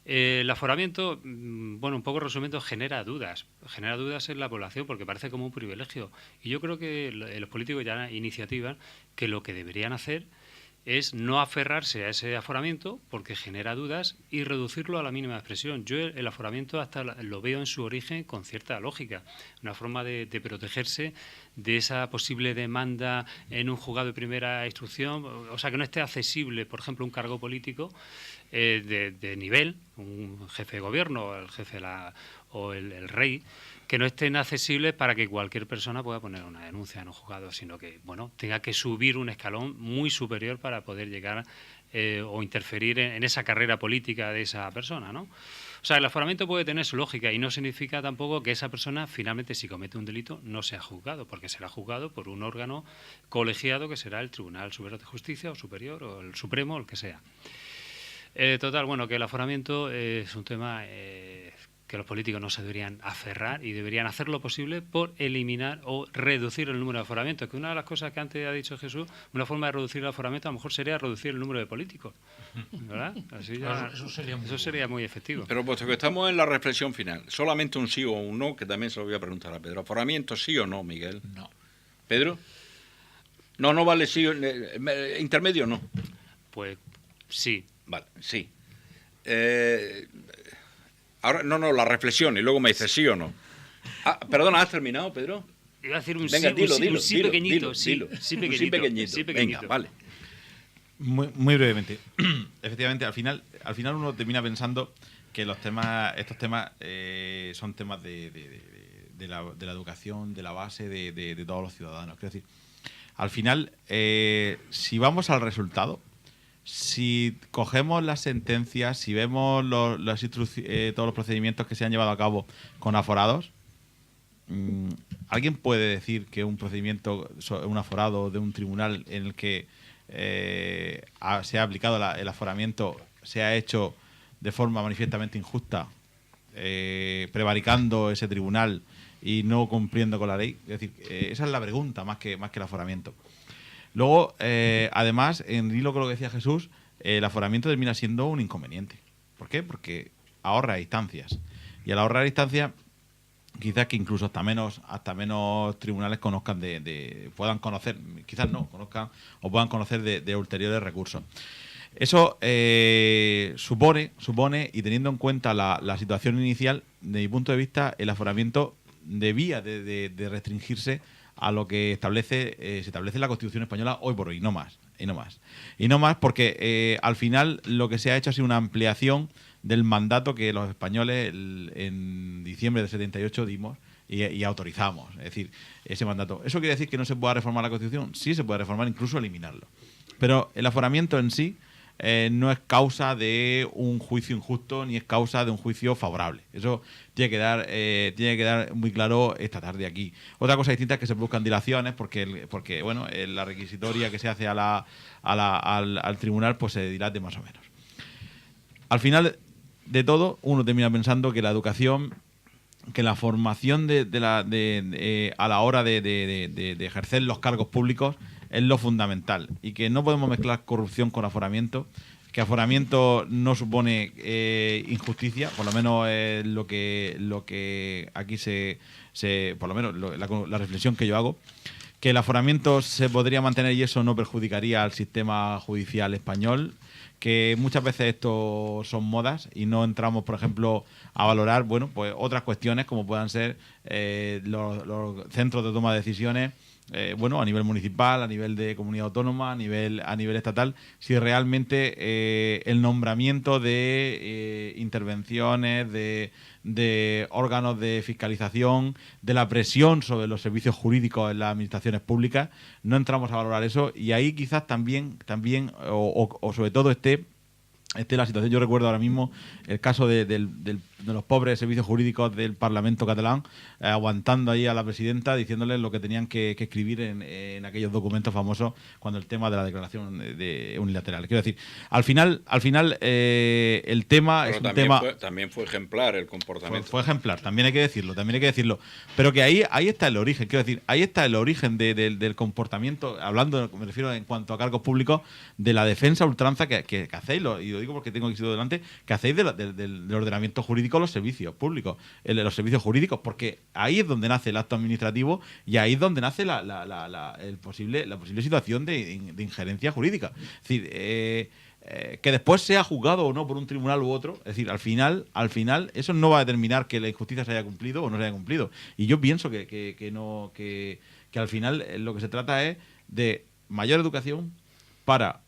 El aforamiento, bueno, un poco resumiendo, genera dudas en la población porque parece como un privilegio. Y yo creo que los políticos ya iniciativas que lo que deberían hacer es no aferrarse a ese aforamiento porque genera dudas y reducirlo a la mínima expresión. Yo el aforamiento hasta lo veo en su origen con cierta lógica, una forma de protegerse de esa posible demanda en un juzgado de primera instrucción, o sea, que no esté accesible, por ejemplo, un cargo político de nivel, un jefe de gobierno, el jefe o el rey, que no estén accesibles para que cualquier persona pueda poner una denuncia en un juzgado, sino que, bueno, tenga que subir un escalón muy superior para poder llegar o interferir en esa carrera política de esa persona, ¿no? O sea, el aforamiento puede tener su lógica y no significa tampoco que esa persona finalmente, si comete un delito, no sea juzgado, porque será juzgado por un órgano colegiado que será el Tribunal Superior de Justicia o Superior o el Supremo o el que sea. Total, bueno, que el aforamiento es un tema que los políticos no se deberían aferrar y deberían hacer lo posible por eliminar o reducir el número de aforamientos. Que una de las cosas que antes ha dicho Jesús, una forma de reducir el aforamiento a lo mejor sería reducir el número de políticos, ¿verdad? Así ya, eso sería muy efectivo. Pero puesto que estamos en la reflexión final, solamente un sí o un no, que también se lo voy a preguntar a Pedro. ¿Aforamiento sí o no, Miguel? No. ¿Pedro? No vale sí, intermedio no. Pues sí. Vale, sí. Ahora, la reflexión y luego me dices sí o no. Perdona, ¿has terminado, Pedro? Iba a decir un Venga, sí pequeñito. Sí pequeñito. Sí pequeñito. Venga, vale. Muy brevemente. Efectivamente, al final uno termina pensando que estos temas son temas de la educación, de la base de todos los ciudadanos. Quiero decir, al final, si vamos al resultado, si cogemos las sentencias, si vemos todos los procedimientos que se han llevado a cabo con aforados, ¿alguien puede decir que un procedimiento, un aforado de un tribunal en el que se ha aplicado el aforamiento se ha hecho de forma manifiestamente injusta, prevaricando ese tribunal y no cumpliendo con la ley? Es decir, esa es la pregunta más que el aforamiento. Luego, además, en hilo con lo que decía Jesús, el aforamiento termina siendo un inconveniente. ¿Por qué? Porque ahorra distancias. Y al ahorrar distancias, quizás que incluso hasta menos tribunales conozcan puedan conocer, quizás no conozcan o puedan conocer de ulteriores recursos. Eso supone, y teniendo en cuenta la situación inicial, de mi punto de vista, el aforamiento debía de restringirse a lo que se establece en la Constitución española hoy por hoy, no más. Y no más porque al final lo que se ha hecho ha sido una ampliación del mandato que los españoles en diciembre del 78 dimos y autorizamos. Es decir, ese mandato. ¿Eso quiere decir que no se pueda reformar la Constitución? Sí, se puede reformar, incluso eliminarlo. Pero el aforamiento en sí no es causa de un juicio injusto ni es causa de un juicio favorable. Eso tiene que quedar muy claro esta tarde aquí. Otra cosa distinta es que se buscan dilaciones porque bueno, la requisitoria que se hace al tribunal pues se dilate más o menos. Al final de todo, uno termina pensando que la educación, que la formación a la hora de ejercer los cargos públicos es lo fundamental y que no podemos mezclar corrupción con aforamiento, que aforamiento no supone injusticia, por lo menos lo que aquí por lo menos la reflexión que yo hago, que el aforamiento se podría mantener y eso no perjudicaría al sistema judicial español, que muchas veces esto son modas y no entramos, por ejemplo, a valorar, bueno, pues otras cuestiones como puedan ser los centros de toma de decisiones, bueno, a nivel municipal, a nivel de comunidad autónoma, a nivel estatal, si realmente el nombramiento de intervenciones, de órganos de fiscalización, de la presión sobre los servicios jurídicos en las administraciones públicas, no entramos a valorar eso y ahí quizás también o sobre todo esté la situación. Yo recuerdo ahora mismo el caso de los pobres servicios jurídicos del Parlamento catalán aguantando ahí a la presidenta diciéndoles lo que tenían que escribir en aquellos documentos famosos cuando el tema de la declaración unilateral. Quiero decir, al final el tema pero es un tema... También fue ejemplar el comportamiento. Fue ejemplar, también hay que decirlo. Pero que ahí está el origen, quiero decir, ahí está el origen del comportamiento, me refiero en cuanto a cargos públicos, de la defensa a ultranza que hacéis, y lo digo porque tengo aquí delante, que hacéis del ordenamiento jurídico los servicios públicos, los servicios jurídicos, porque ahí es donde nace el acto administrativo y ahí es donde nace la posible situación de injerencia jurídica. Es decir, que después sea juzgado o no por un tribunal u otro, es decir, al final eso no va a determinar que la injusticia se haya cumplido o no se haya cumplido. Y yo pienso que al final lo que se trata es de mayor educación para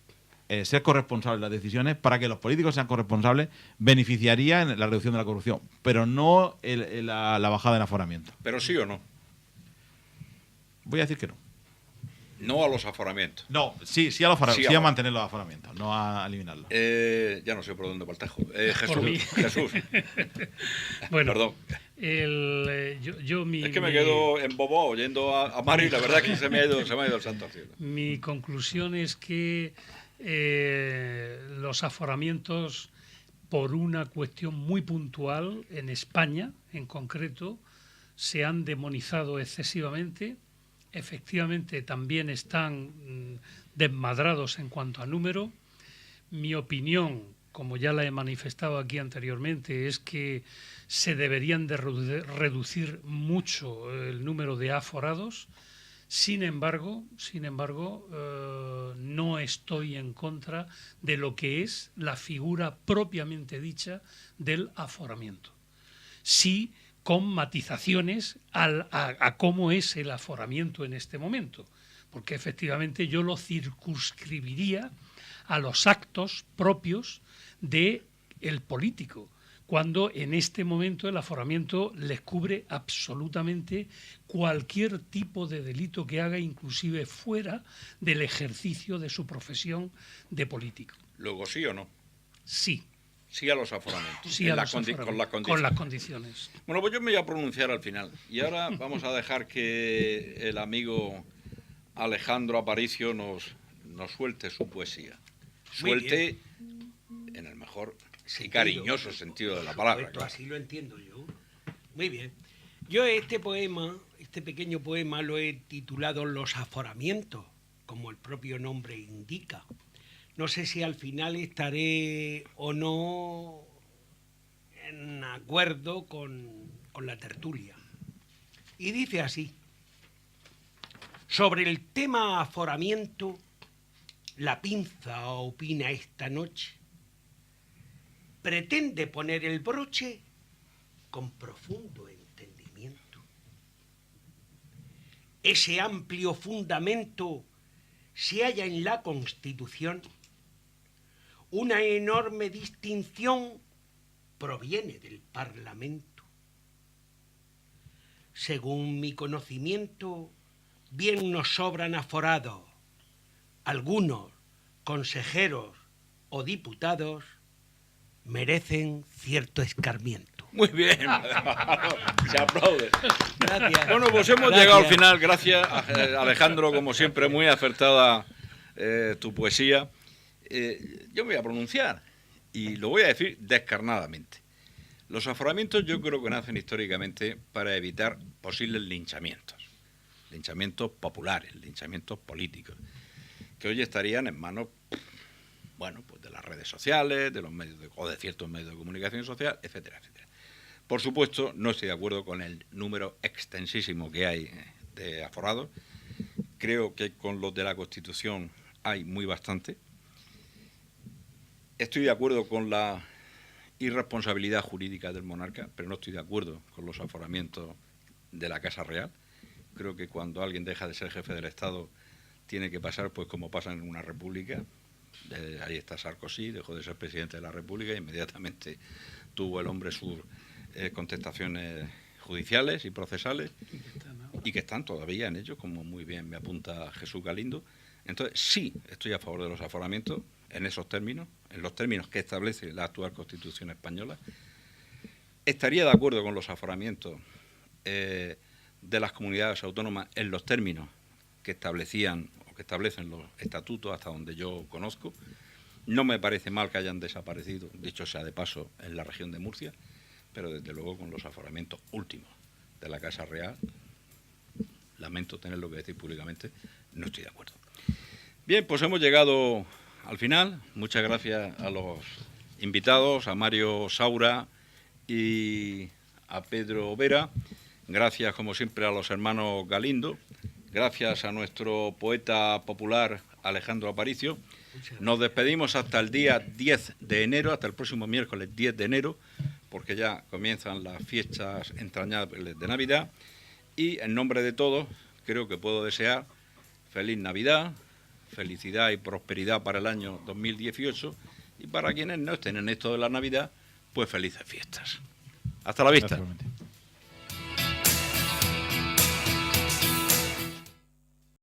ser corresponsables de las decisiones, para que los políticos sean corresponsables, beneficiaría en la reducción de la corrupción, pero no la bajada en aforamiento. ¿Pero sí o no? Voy a decir que no. No a los aforamientos. No, sí a los aforamientos, sí a mantener los aforamientos, no a eliminarlos. Ya no sé por dónde va el tajo. Jesús. Bueno, perdón. Es que me quedo embobado oyendo a Mario y la verdad que se me ha ido el santo al cielo. Mi conclusión es que los aforamientos, por una cuestión muy puntual en España, en concreto, se han demonizado excesivamente. Efectivamente, también están desmadrados en cuanto a número. Mi opinión, como ya la he manifestado aquí anteriormente, es que se deberían de reducir mucho el número de aforados. Sin embargo, no estoy en contra de lo que es la figura propiamente dicha del aforamiento. Sí, con matizaciones a cómo es el aforamiento en este momento, porque efectivamente yo lo circunscribiría a los actos propios de el político, cuando en este momento el aforamiento les cubre absolutamente cualquier tipo de delito que haga, inclusive fuera del ejercicio de su profesión de político. Luego, ¿sí o no? Sí. Sí a los aforamientos. Sí, con las condiciones. con las condiciones. Bueno, pues yo me voy a pronunciar al final. Y ahora vamos a dejar que el amigo Alejandro Aparicio nos suelte su poesía. Suelte en el mejor y cariñoso sentido de la palabra. Claro. Así lo entiendo yo. Muy bien. Yo este pequeño poema, lo he titulado Los aforamientos, como el propio nombre indica. No sé si al final estaré o no en acuerdo con la tertulia. Y dice así: sobre el tema aforamiento, la pinza opina esta noche. Pretende poner el broche con profundo entendimiento. Ese amplio fundamento se halla en la Constitución. Una enorme distinción proviene del Parlamento. Según mi conocimiento, bien nos sobran aforados. Algunos consejeros o diputados merecen cierto escarmiento. Muy bien, se aplaude. Gracias. Bueno, pues hemos llegado al final. Gracias, Alejandro, como siempre, muy acertada tu poesía. Yo me voy a pronunciar y lo voy a decir descarnadamente. Los aforamientos yo creo que nacen históricamente para evitar posibles linchamientos populares, linchamientos políticos, que hoy estarían en manos, bueno, pues de las redes sociales, de los medios o de ciertos medios de comunicación social, etcétera, etcétera. Por supuesto, no estoy de acuerdo con el número extensísimo que hay de aforados. Creo que con los de la Constitución hay muy bastante. Estoy de acuerdo con la irresponsabilidad jurídica del monarca, pero no estoy de acuerdo con los aforamientos de la Casa Real. Creo que cuando alguien deja de ser jefe del Estado tiene que pasar pues como pasa en una república. Ahí está Sarkozy, dejó de ser presidente de la República e inmediatamente tuvo el hombre sus contestaciones judiciales y procesales y que están todavía en ello, como muy bien me apunta Jesús Galindo. Entonces sí estoy a favor de los aforamientos en esos términos, en los términos que establece la actual Constitución española. Estaría de acuerdo con los aforamientos de las comunidades autónomas en los términos que establecían o que establecen los estatutos hasta donde yo conozco. No me parece mal que hayan desaparecido, dicho sea de paso, en la región de Murcia, pero desde luego con los aforamientos últimos de la Casa Real, lamento tenerlo que decir públicamente, no estoy de acuerdo. Bien, pues hemos llegado al final. Muchas gracias a los invitados, a Mario Saura y a Pedro Vera. Gracias, como siempre, a los hermanos Galindo. Gracias a nuestro poeta popular Alejandro Aparicio. Nos despedimos hasta el día 10 de enero, hasta el próximo miércoles 10 de enero, porque ya comienzan las fiestas entrañables de Navidad. Y en nombre de todos, creo que puedo desear feliz Navidad, felicidad y prosperidad para el año 2018 y para quienes no estén en esto de la Navidad, pues felices fiestas. Hasta la vista.